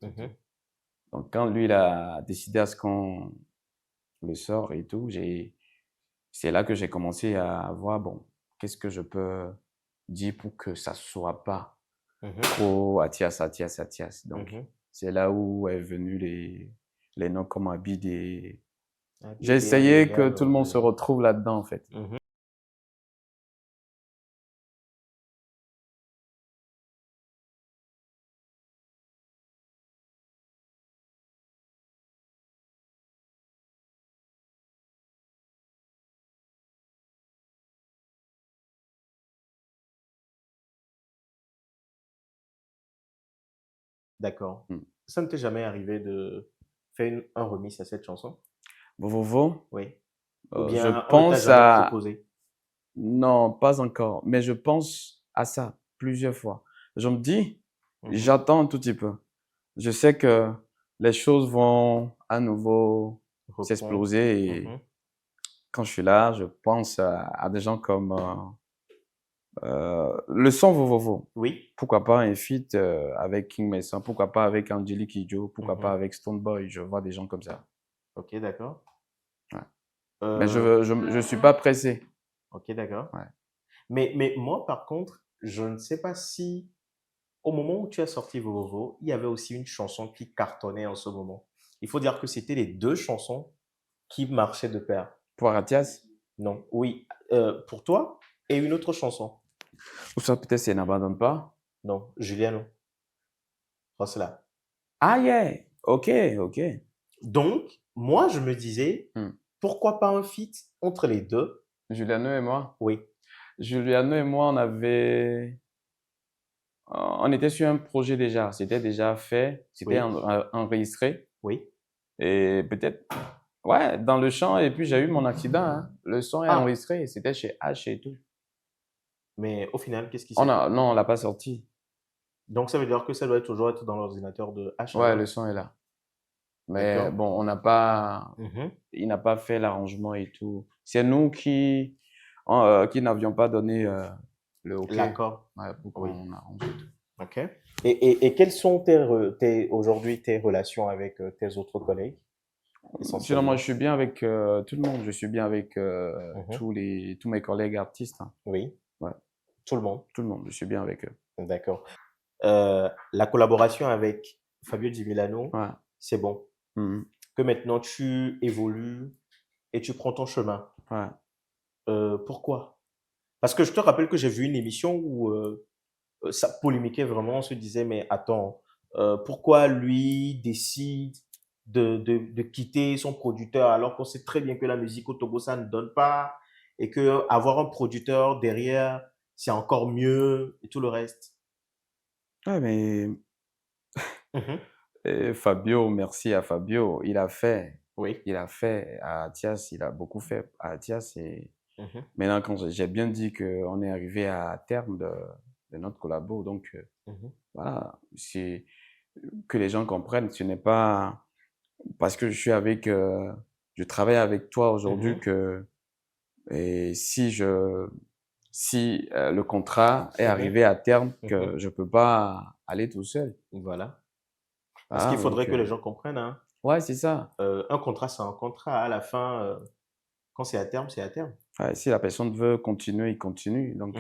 Donc, quand lui, il a décidé à ce qu'on le sort et tout, c'est là que j'ai commencé à voir, bon, qu'est-ce que je peux dire pour que ça soit pas trop Atias. Donc, c'est là où est venu les noms comme Abid et... J'ai essayé que tout le monde se retrouve là-dedans, en fait. D'accord. Ça ne t'est jamais arrivé de faire un remix à cette chanson? Vovovo? Oui. Ou bien je pense à... proposé? Non, pas encore. Mais je pense à ça plusieurs fois. Je me dis, j'attends un tout petit peu. Je sais que les choses vont à nouveau s'exploser et quand je suis là, je pense à des gens comme le son Vovovo. Oui. Pourquoi pas un feat avec King Mason, pourquoi pas avec Angelique Kidjo, pourquoi pas avec Stonebwoy, je vois des gens comme ça. Ok, d'accord. Ouais. Mais je suis pas pressé. Ok, d'accord. Ouais. Mais moi, par contre, je ne sais pas si au moment où tu as sorti Vovovo, il y avait aussi une chanson qui cartonnait en ce moment. Il faut dire que c'était les deux chansons qui marchaient de pair. Pour Athias? Non, oui. Pour toi et une autre chanson. Ou ça, peut-être, c'est N'abandonne pas. Non, Juliano. Cela. Ah, yeah. Ok, ok. Donc, moi, je me disais, pourquoi pas un feat entre les deux? Juliano et moi? Oui. Juliano et moi, on était sur un projet déjà. C'était déjà fait. C'était enregistré. Oui. Et peut-être, ouais, dans le champ. Et puis, j'ai eu mon accident. Hein. Le son est enregistré. C'était chez H et tout. Mais au final, qu'est-ce qui s'est fait? Non, on l'a pas sorti. Donc, ça veut dire que ça doit toujours être dans l'ordinateur de H. Ouais, le son est là. Mais bon, il n'a pas fait l'arrangement et tout. C'est nous qui n'avions pas donné le OK. L'accord. Ouais, pour qu'on arrange et tout. Ok. Et quelles sont aujourd'hui tes relations avec tes autres collègues? Sinon, moi, je suis bien avec tout le monde. Je suis bien avec tous mes collègues artistes. Hein. Oui. Ouais. Tout le monde? Tout le monde. Je suis bien avec eux. D'accord. La collaboration avec Fabio Di Milano, c'est bon. Que maintenant tu évolues et tu prends ton chemin. Ouais. Pourquoi? Parce que je te rappelle que j'ai vu une émission où ça polémiquait vraiment. On se disait, mais attends, pourquoi lui décide de quitter son producteur alors qu'on sait très bien que la musique au Togo, ça ne donne pas et que avoir un producteur derrière, c'est encore mieux et tout le reste. Ouais, mais Fabio, merci à Fabio. Il a fait. Oui. Il a fait à Athias, il a beaucoup fait à Athias. Et maintenant, quand j'ai bien dit qu'on est arrivé à terme de notre collabo, donc voilà, c'est que les gens comprennent. Ce n'est pas parce que je travaille avec toi aujourd'hui que et si le contrat est arrivé à terme, que je peux pas aller tout seul. Voilà. Parce qu'il faudrait que les gens comprennent. Hein. Ouais, c'est ça. Un contrat, c'est un contrat. À la fin, quand c'est à terme, c'est à terme. Ouais, si la personne veut continuer, il continue. Donc,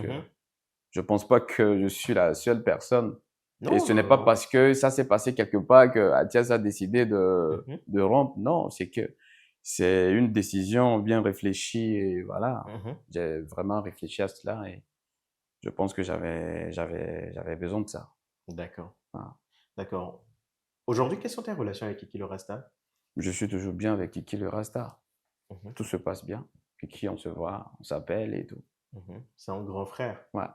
je pense pas que je suis la seule personne. Non, et ce n'est pas parce que ça s'est passé quelque part que Athias a décidé de rompre. Non, c'est que c'est une décision bien réfléchie et voilà. J'ai vraiment réfléchi à cela et je pense que j'avais besoin de ça. D'accord. Voilà. D'accord. Aujourd'hui, quelles sont tes relations avec Kiki le Rasta? Je suis toujours bien avec Kiki le Rasta. Tout se passe bien. Kiki, on se voit, on s'appelle et tout. C'est un grand frère. Ouais.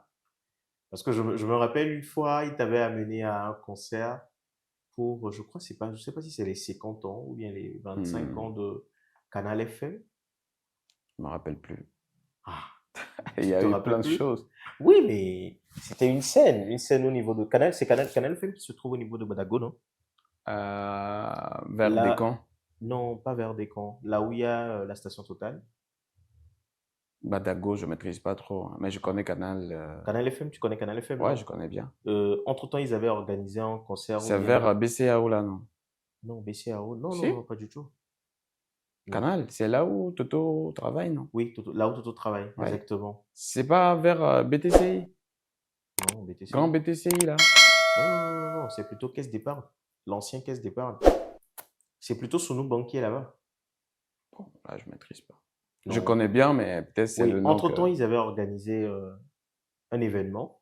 Parce que je me rappelle une fois, il t'avait amené à un concert pour, je sais pas si c'est les 50 ans ou bien les 25 ans de Canal FM. Je me rappelle plus. Ah, il y a eu plein de choses. Oui, mais c'était une scène au niveau de Canal. C'est Canal FM qui se trouve au niveau de Badago, non? Vers Descamps. Non, pas vers Descamps. Là où il y a la station Total. Badago, je maîtrise pas trop, hein, mais je connais Canal. Canal FM, tu connais Canal FM? Ouais, je connais bien. Entre-temps, ils avaient organisé un concert. C'est vers BCAO là, non? Non, BCAO, non, si? Non, pas du tout. Canal, c'est là où Toto travaille, non? Oui, là où Toto travaille, exactement. C'est pas vers BTCI? Non, BTCI. Grand BTCI là? Non, c'est plutôt Caisse d'épargne. L'ancien Caisse d'épargne. C'est plutôt Sunu Banquier là-bas. Bon, là, je maîtrise pas. Non. Je connais bien, mais peut-être c'est le nom. Entre-temps, ils avaient organisé un événement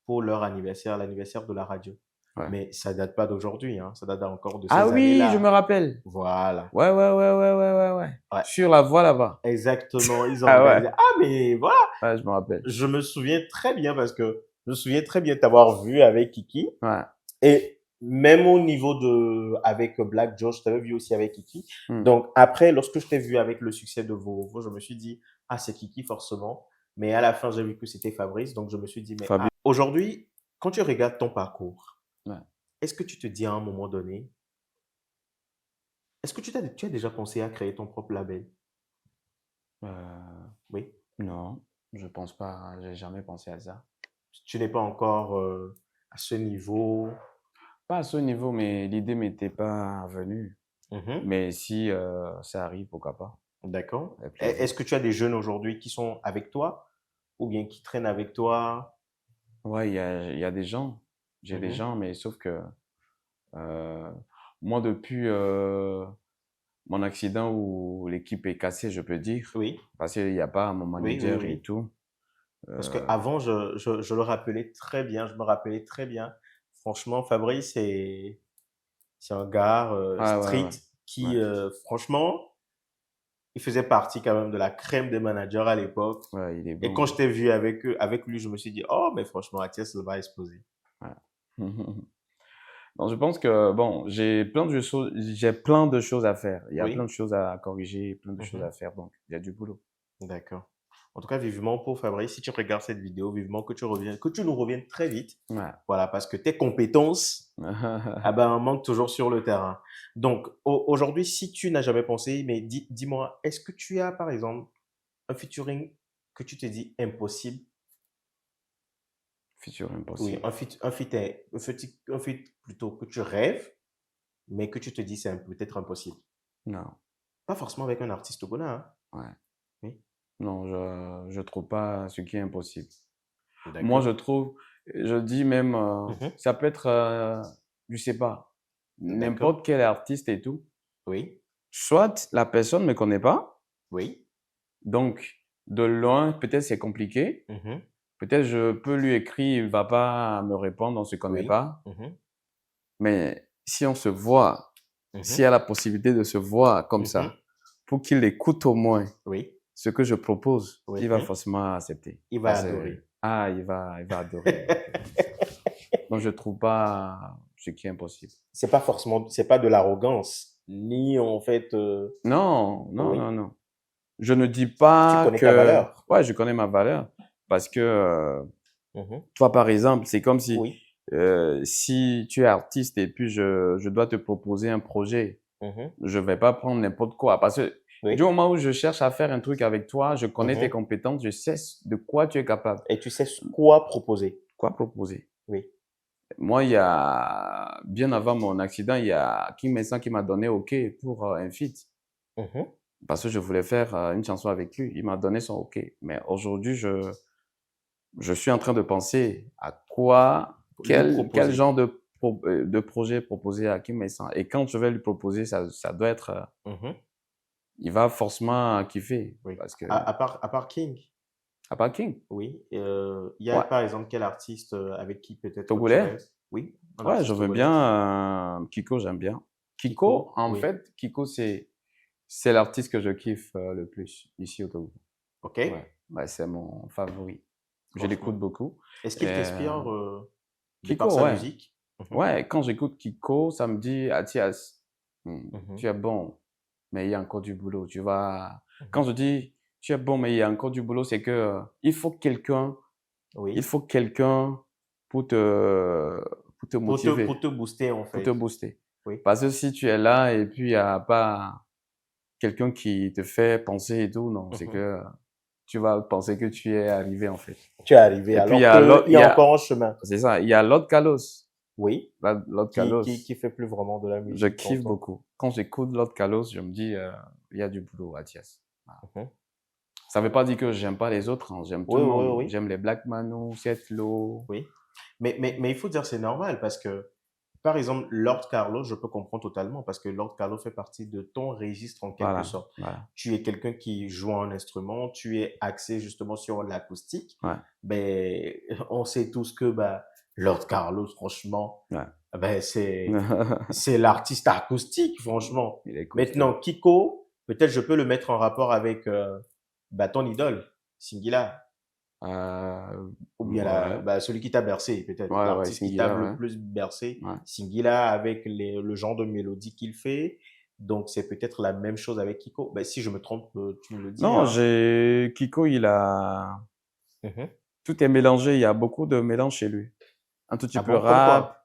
pour leur anniversaire, l'anniversaire de la radio. Ouais. Mais ça date pas d'aujourd'hui, hein. Ça date encore de ces années-là. Ah oui, je me rappelle. Voilà. Ouais. Sur la voie là-bas. Exactement. Ils ont organisé. Ah, mais voilà. Ouais, je me rappelle. Je me souviens très bien parce que je me souviens très bien t'avoir vu avec Kiki. Ouais. Et même au niveau avec Black Joe, je t'avais vu aussi avec Kiki. Donc après, lorsque je t'ai vu avec le succès de Vovovo, je me suis dit, ah, c'est Kiki forcément. Mais à la fin, j'ai vu que c'était Fabrice. Donc je me suis dit, mais aujourd'hui, quand tu regardes ton parcours, est-ce que tu te dis à un moment donné, est-ce que tu as déjà pensé à créer ton propre label? Oui. Non, je pense pas. J'ai jamais pensé à ça. Tu n'es pas encore à ce niveau? Pas à ce niveau, mais l'idée m'était pas venue. Mais si ça arrive, pourquoi pas? D'accord. Est-ce que tu as des jeunes aujourd'hui qui sont avec toi ou bien qui traînent avec toi? Ouais, il y a des gens. J'ai des gens, mais sauf que moi, depuis mon accident où l'équipe est cassée, je peux dire, Oui, parce qu'il n'y a pas mon oui, oui, manager et oui. tout. Parce qu'avant, je le rappelais très bien, je me rappelais très bien. Franchement, Fabrice, c'est un gars Ah ouais, street ouais, qui, ouais, franchement, il faisait partie quand même de la crème des managers à l'époque. ouais, il est Et quand bon. je t'ai vu avec lui, je me suis dit, oh, mais franchement, Athias, il va exploser. Ouais. Donc, je pense que, bon, j'ai plein de choses à faire. Il y a plein Oui. de choses à corriger, plein de choses Mhm. à faire. Donc, il y a du boulot. D'accord. En tout cas, vivement pour Fabrice, si tu regardes cette vidéo, vivement que tu nous reviennes très vite. Ouais. Voilà, parce que tes compétences, ah ben, manquent toujours sur le terrain. Donc, aujourd'hui, si tu n'as jamais pensé, mais dis-moi, est-ce que tu as, par exemple, un featuring que tu te dis impossible? Futur Oui, impossible. un feat plutôt que tu rêves, mais que tu te dis c'est peut-être impossible. Non. Pas forcément avec un artiste togolais, hein? Ouais. Oui, Non, je trouve pas ce qui est impossible. Moi, d'accord. je trouve, je dis même, Mhm. ça peut être, je sais pas, D'accord. n'importe quel artiste et tout. Oui, Soit la personne me connaît pas, oui. donc de loin, peut-être c'est compliqué. Mhm. Peut-être je peux lui écrire, il va pas me répondre, on se connaît Oui. pas. Mhm. Mais si on se voit, s'il y Mhm. a la possibilité de se voir comme Mhm. ça, pour qu'il écoute au moins Oui, ce que je propose, oui. il va forcément accepter. Il va Parce adorer. que, il va adorer. Donc, je trouve pas ce qui est impossible. C'est pas forcément, c'est pas de l'arrogance, ni en fait, Non, non, oui. non, non. Je ne dis Tu pas connais ta que, valeur. ouais, je connais ma valeur. Parce que, Mhm. toi, par exemple, c'est comme si, Oui. si tu es artiste et puis je dois te proposer un projet, Mhm. je vais pas prendre n'importe quoi. Parce que du Oui. moment où je cherche à faire un truc avec toi, je connais tes Mhm. compétences, je sais de quoi tu es capable. Et tu sais quoi proposer. Quoi proposer? Oui. Moi, il y a, bien avant mon accident, il y a King Messan qui m'a donné OK pour un feat. Mhm. Parce que je voulais faire une chanson avec lui. Il m'a donné son OK. Mais aujourd'hui, je suis en train de penser à quoi, Lui quel proposer. genre de projet proposer à King Messan. Et quand je vais lui proposer, ça doit être, Mhm. il va forcément kiffer. Oui. Parce que, À part King, à part King, oui. Il y a ouais, par exemple quel artiste avec qui peut-être tu Togolais, rêves? Oui, un ouais, je artiste veux togolais. bien, Kiko, j'aime bien. Kiko, Kiko, en oui. fait, Kiko, c'est l'artiste que je kiffe le plus ici au Togo. Ok. Ouais, ouais, c'est mon favori. Je l'écoute Franchement. beaucoup. Est-ce qu'il Euh, t'inspire de par Kiko, sa ouais. musique? Mhm. Ouais, quand j'écoute Kiko, ça me dit, Athias, Mhm. tu es bon, mais il y a encore du boulot. Tu vas. Quand Mhm. je dis tu es bon, mais il y a encore du boulot, c'est que il Oui. faut quelqu'un pour te Pour motiver, te booster en pour te fait. booster. Oui. Parce que si tu es là et puis il n'y a pas quelqu'un qui te fait penser et tout, non, c'est Mhm. que tu vas penser que tu es arrivé en fait. Tu es arrivé Et puis alors qu'il y a encore un chemin. c'est ça, il y a l'autre Carlos. Oui. L'autre Carlos, Qui fait plus vraiment de la je musique, kiffe tonton. beaucoup. Quand j'écoute l'autre Carlos, je me dis, il y a du boulot à Thiès. Voilà. Mhm. Ça veut pas dire que j'aime pas les autres, hein. J'aime tout Oui, le oui, monde. oui. J'aime les Black Mano, Setlo. Oui. Mais il faut dire c'est normal parce que, par exemple, Lord Carlos, je peux comprendre totalement parce que Lord Carlos fait partie de ton registre en quelque Voilà, sorte. voilà. Tu es quelqu'un qui joue un instrument, tu es axé justement sur l'acoustique. Ouais, Ben, on sait tous que ben, Lord Carlos, franchement, ouais. ben, c'est l'artiste acoustique, franchement. Il est costaud. Maintenant, Kiko, peut-être je peux le mettre en rapport avec ben, ton idole, Singila. Ou bien Ouais, bah, celui qui t'a bercé, peut-être. ouais, L'artiste qui t'a Singila, le ouais. plus bercé. Ouais. Singila, avec le genre de mélodie qu'il fait. Donc, c'est peut-être la même chose avec Kiko. Ben, si je me trompe, tu me le dis, Non, hein. Kiko, Mhm. tout est mélangé. Il y a beaucoup de mélange chez lui. Un tout petit Ah peu bon, comme rap, quoi?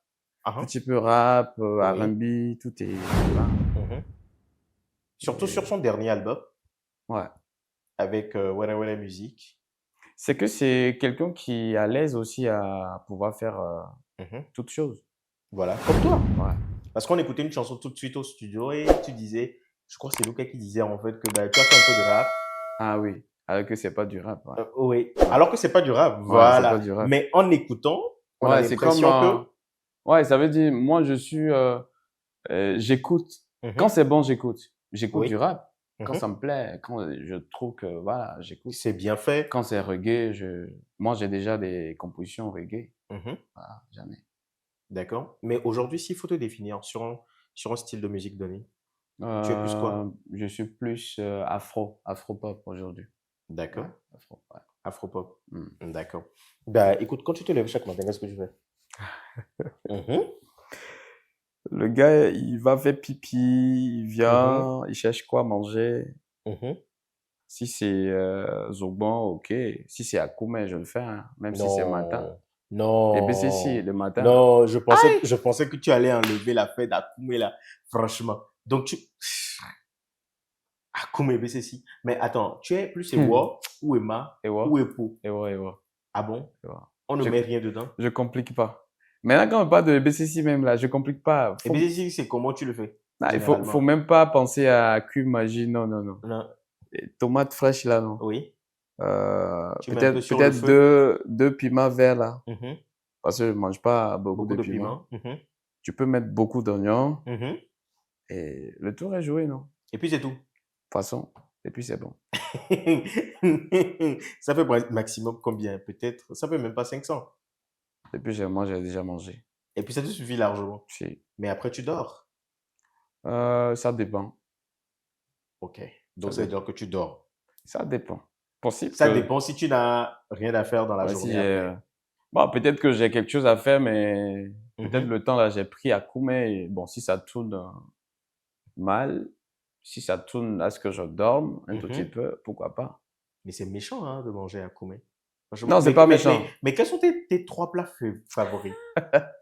Ah, un hein. petit peu rap, Oui. R&B, tout est là. Mhm. Surtout sur Et, son dernier album, ouais. avec Wele Wele Music. C'est que c'est quelqu'un qui est à l'aise aussi à pouvoir faire Mhm. toutes choses. Voilà, comme toi. Ouais. Parce qu'on écoutait une chanson tout de suite au studio et tu disais, Je crois que c'est Luca qui disait en fait que bah, tu as fait un peu de rap. Ah oui, alors que c'est pas du rap. Ouais. Oui, alors que c'est pas du rap, Ouais, voilà. c'est pas du rap. Mais en écoutant, on a Ouais, c'est comme. l'impression que... Ouais, ça veut dire, moi, je suis. J'écoute. Quand c'est bon, j'écoute. J'écoute Oui. du rap. Quand ça me plaît, quand je trouve que voilà, j'écoute. C'est bien fait. Quand c'est reggae, moi, j'ai déjà des compositions reggae. Voilà, jamais. D'accord. Mais aujourd'hui, s'il faut te définir sur un style de musique donné, tu es plus quoi? Je suis plus afro-pop aujourd'hui. D'accord. Ouais, afro, ouais. Afro-pop. D'accord. Bah, écoute, quand tu te lèves chaque matin, qu'est-ce que tu fais? Le gars, il va faire pipi, il vient, il cherche quoi manger. Si c'est Zogban, ok. Si c'est Akume, je le fais, hein, même si c'est matin. Non. Et BCC, le matin. Non, je pensais que tu allais enlever la fête d'Akume là, franchement. Donc Akume et BCC. Mais attends, tu es plus Ewa ou Emma ou Epo? Ewa. Ah bon? On ne met rien dedans? Je complique pas. Maintenant, quand on parle de BCC même là, je complique pas. Et BCC, c'est comment tu le fais? Ah, il faut même pas penser à cube magie, non. Tomates fraîches là, non. Oui. Peut-être deux piments verts là. Parce que je mange pas beaucoup de piments. Tu peux mettre beaucoup d'oignons. Et le tour est joué, non? Et puis c'est tout. Poisson. Et puis c'est bon. Ça fait maximum combien? Peut-être. Ça fait même pas 500. Et puis moi, j'ai déjà mangé. Et puis ça te suffit largement. Si. Mais après, tu dors. Ça dépend. Ok. Donc ça veut dire que tu dors. Ça dépend. Possible. Ça dépend si tu n'as rien à faire dans la journée. Bon, peut-être que j'ai quelque chose à faire, mais peut-être le temps là, j'ai pris à Akume. Et bon, si ça tourne mal, si ça tourne à ce que je dorme un tout petit peu, pourquoi pas. Mais c'est méchant hein, de manger à Akume. Non, c'est pas méchant. Mais quels sont tes 3 plats favoris?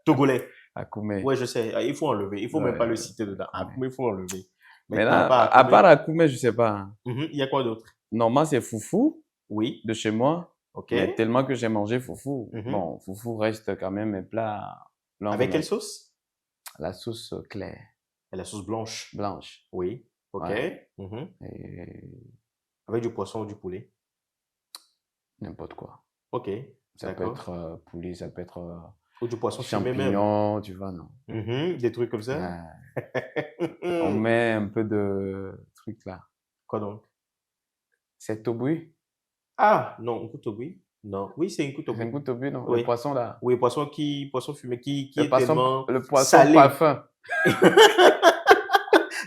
Togolais. Akume. Ouais, je sais. Il faut enlever. Il faut même pas le citer dedans. Akume, il faut enlever. Mais là, à part Akume, je sais pas. Il y a quoi d'autre? Normalement, c'est foufou. Oui. De chez moi. Ok. Mais tellement que j'ai mangé foufou. Bon, foufou reste quand même un plat. Avec quelle sauce? La sauce claire. Et la sauce blanche? Blanche. Oui. Ok. Ouais. Et... Avec du poisson ou du poulet? N'importe quoi. Ok. Ça peut être poulet, ça peut être ou du poisson champignon, tu vois, non. Des trucs comme ça. On met un peu de trucs là. Quoi donc? C'est tobui. Ah non, un koutobui. Non, oui, c'est un koutobui. C'est un koutobui, non? Oui. Le poisson là. Oui, poisson fumé qui est tellement le poisson salé. Parfum.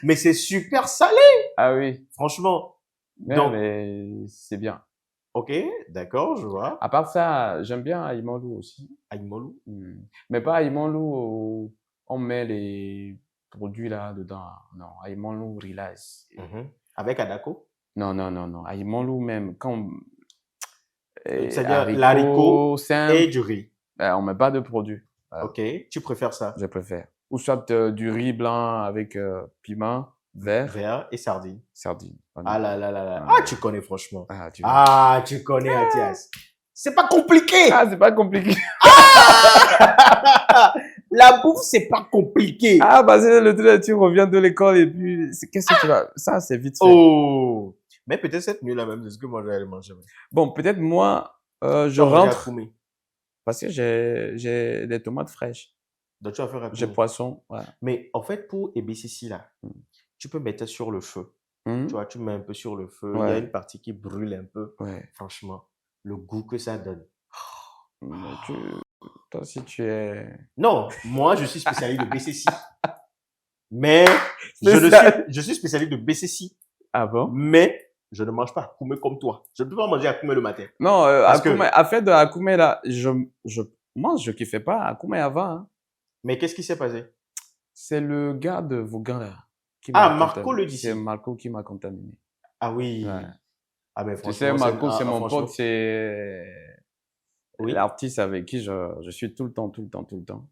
Mais c'est super salé. Ah oui. Franchement. Ouais, donc, mais c'est bien. Ok, d'accord, je vois. À part ça, j'aime bien Aïmolou aussi. Aïmolou? Mais pas Aïmolou où on met les produits là dedans. Non, Aïmolou Relax. Avec Adako? Non. Aïmolou même. C'est-à-dire l'haricot et du riz. On met pas de produits. Voilà. Ok, tu préfères ça? Je préfère. Ou soit du riz blanc avec piment vert et sardines. Ah là là là là. Ah, tu connais franchement. Tu connais Athias. C'est pas compliqué. Ah, c'est pas compliqué. La bouffe, c'est pas compliqué. Ah, bah c'est le truc, tu reviens de l'école et puis qu'est-ce que tu vas... Ça, c'est vite fait. Oh. Mais peut-être cette nuit là même, c'est ce que moi j'allais manger. Bon, peut-être moi, je rentre parce que j'ai des tomates fraîches. Donc tu vas faire j'ai poisson. Ouais. Mais en fait, pour EBCC là, tu peux mettre sur le feu. Tu vois, tu mets un peu sur le feu. Il y a une partie qui brûle un peu. Franchement, le goût que ça donne. Toi, si tu es... Non, moi, je suis spécialiste de BCC. Mais je suis spécialiste de BCC. Ah bon? Mais je ne mange pas Akume comme toi. Je ne peux pas manger Akume le matin. Non, à fait de Akume là, moi, je kiffais pas Akume avant. Hein. Mais qu'est-ce qui s'est passé? C'est le gars de Vaughan là. Marco le dit. C'est Marco qui m'a contaminé. Ah oui. Ouais. Ah ben franchement. Tu sais, Marco, c'est mon pote, c'est l'artiste avec qui je suis tout le temps.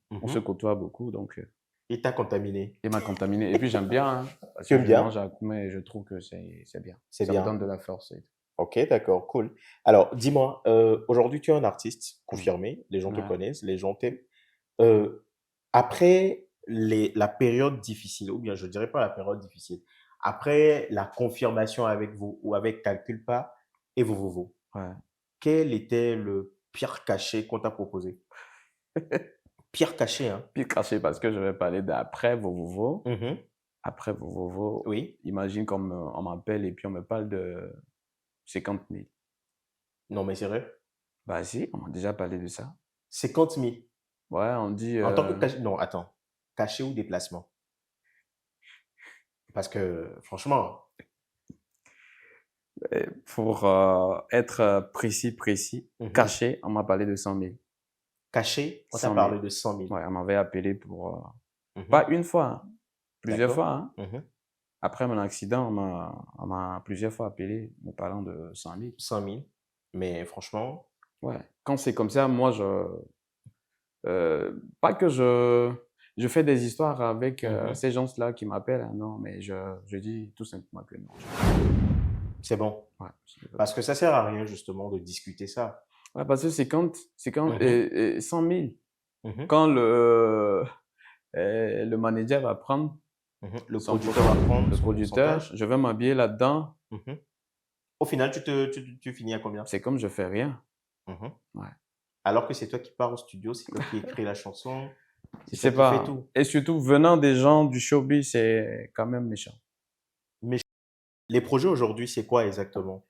On se côtoie beaucoup, donc. Il t'a contaminé. Il m'a contaminé. Et puis j'aime bien. Hein, parce tu aimes bien? Je mange Akume et je trouve que c'est bien. C'est bien. Ça me donne de la force. Ok, d'accord, cool. Alors, dis-moi, aujourd'hui, tu es un artiste confirmé. Les gens te connaissent, les gens t'aiment. Après la période difficile, ou bien je dirais pas la période difficile, Après la confirmation avec vous ou avec Calculpa et vous. Ouais. Quel était le pire cachet qu'on t'a proposé? Pire cachet, hein? Pire cachet parce que je vais parler d'après Vovovo. Mhm. Après Vovovo, Oui. imagine comme on m'appelle et puis on me parle de 50 000. Non, mais c'est vrai? Bah si, on m'a déjà parlé de ça. 50 000. Ouais, on dit... En tant que cachet... Non, attends. Cachet ou déplacement? Parce que, franchement... Pour être précis, caché, on m'a parlé de 100 000. Caché, on t'a 100 000. parlé de 100 000. Ouais, on m'avait appelé pour... Pas une fois, hein, plusieurs fois. Hein. Après mon accident, on m'a plusieurs fois appelé me parlant de 100 000. 100 000. Mais franchement... Ouais. Quand c'est comme ça, moi, pas que je fais des histoires avec ces gens-là qui m'appellent, hein, non, mais je dis tout simplement que non. C'est bon. Ouais, parce que ça sert à rien, justement, de discuter ça. Ouais, parce que c'est quand 100 000. Quand le manager va prendre, le producteur va prendre, le producteur, je vais m'habiller là-dedans. Au final, tu finis à combien? C'est comme je fais rien. Ouais. Alors que c'est toi qui pars au studio, c'est toi qui écris la chanson, c'est toi qui fais tout. Et surtout, venant des gens du showbiz, c'est quand même méchant. Les projets aujourd'hui, c'est quoi exactement?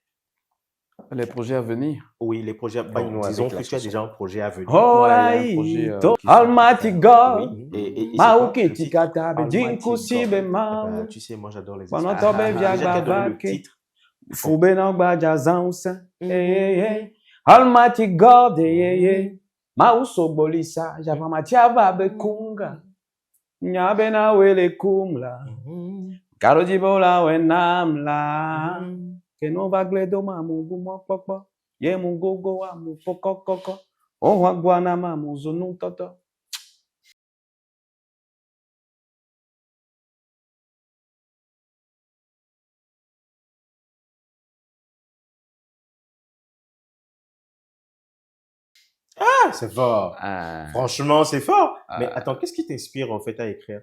Les projets à venir? Oui, les projets. Disons que tu as déjà un projet à venir. Oh, ouais, Almighty God. Oui. Tu sais, moi j'adore les le titre. Almighty God, Mausobolisa, Javamatiava Bekunga, Nyabena Wele Kumla, Karojibola Wenamla, Kenova Gledoma Mugu Mokpokpo, Yemugogo Amu Pokokoko, Ohagwanama Muzunu Toto. Ah, c'est fort. Franchement, c'est fort. Mais attends, qu'est-ce qui t'inspire en fait à écrire?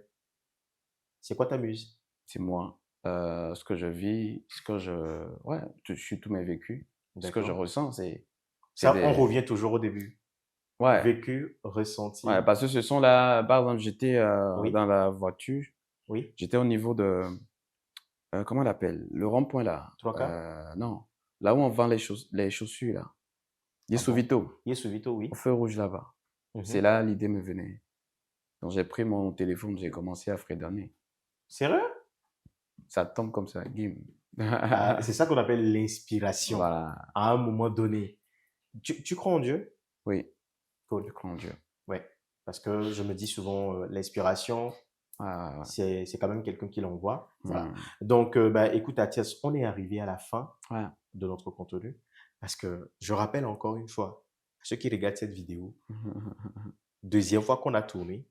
C'est quoi ta musique? C'est moi. Ce que je vis, ouais, tous mes vécus. Ce que je ressens, c'est... Ça, on revient toujours au début. Ouais. Vécu, ressenti. Ouais, parce que ce sont là, par exemple, j'étais dans la voiture. Oui. J'étais au niveau de... comment on l'appelle? Le rond-point là. 3K? Non. Là où on vend les chaussures là. Yesuvito. Yesuvito, oui. Au feu rouge là-bas. C'est là l'idée me venait. Donc j'ai pris mon téléphone, j'ai commencé à fredonner. Sérieux? Ça tombe comme ça, Gim. C'est ça qu'on appelle l'inspiration. Voilà. À un moment donné. Tu crois en Dieu? Oui. Cool. Je crois en Dieu. Ouais. Parce que je me dis souvent, l'inspiration, c'est quand même quelqu'un qui l'envoie. Voilà. Donc, écoute, Athias, on est arrivé à la fin de notre contenu. Parce que je rappelle encore une fois, ceux qui regardent cette vidéo, deuxième fois qu'on a tourné.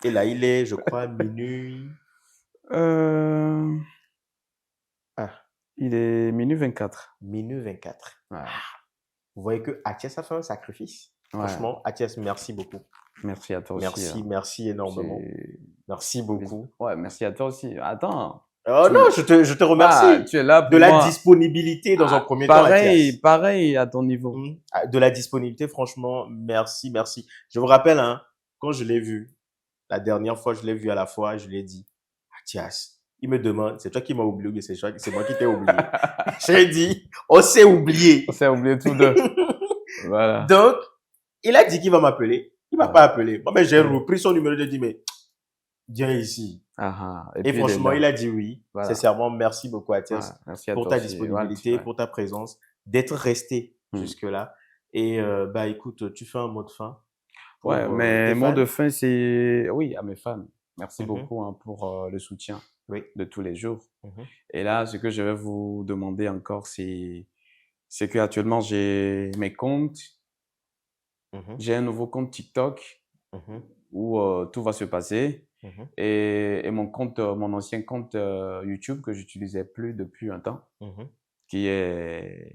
Et là, il est, je crois, minuit. Il est minuit 24. Minuit 24. Vous voyez que Athias a fait un sacrifice. Franchement, Athias, merci beaucoup. Merci à toi aussi. Merci énormément. Merci beaucoup. Ouais, merci à toi aussi. Attends. Oh non, je te remercie. Tu es là pour de la disponibilité dans un premier temps. Pareil à ton niveau. De la disponibilité, franchement, merci. Je vous rappelle, hein, quand je l'ai vu, la dernière fois, je l'ai vu à la fois, je lui ai dit, Athias, il me demande, c'est toi qui m'as oublié, mais c'est moi qui t'ai oublié. J'ai dit, on s'est oublié. On s'est oublié tous deux. Voilà. Donc, il a dit qu'il va m'appeler. Il m'a pas appelé. Moi, j'ai repris son numéro, j'ai dit, mais viens ici. Et franchement, il a dit oui. Voilà. Sincèrement, merci beaucoup, Athias, pour ta disponibilité, pour ta présence, d'être resté jusque-là. Et écoute, tu fais un mot de fin. Mais mot de fin, c'est oui, à mes fans. Merci beaucoup pour le soutien de tous les jours. Et là, ce que je vais vous demander encore, c'est que actuellement j'ai mes comptes. J'ai un nouveau compte TikTok où tout va se passer. Et mon ancien compte YouTube que j'utilisais plus depuis un temps, qui est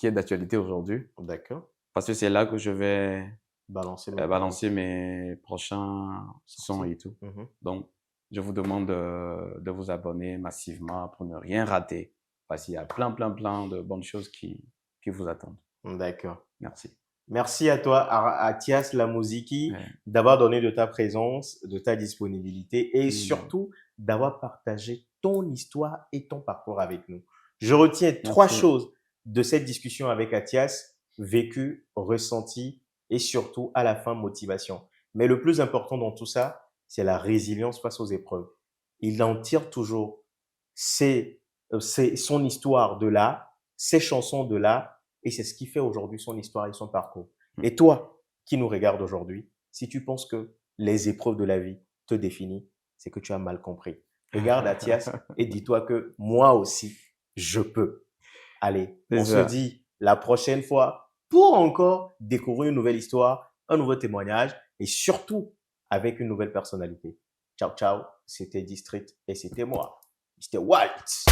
d'actualité aujourd'hui. D'accord. Parce que c'est là que je vais balancer mes prochains sons et tout. Donc, je vous demande de vous abonner massivement pour ne rien rater. Parce qu'il y a plein de bonnes choses qui vous attendent. D'accord. Merci. Merci à toi, Athias Lamoziki, d'avoir donné de ta présence, de ta disponibilité et surtout d'avoir partagé ton histoire et ton parcours avec nous. Je retiens 3 choses de cette discussion avec Athias: vécu, ressenti et surtout à la fin motivation. Mais le plus important dans tout ça, c'est la résilience face aux épreuves. Il en tire toujours son histoire de là, ses chansons de là, et c'est ce qui fait aujourd'hui son histoire et son parcours. Et toi, qui nous regardes aujourd'hui, si tu penses que les épreuves de la vie te définissent, c'est que tu as mal compris. Regarde Athias et dis-toi que moi aussi, je peux. Allez, on se dit la prochaine fois pour encore découvrir une nouvelle histoire, un nouveau témoignage et surtout avec une nouvelle personnalité. Ciao, ciao. C'était District et c'était moi, Mr. Waltz.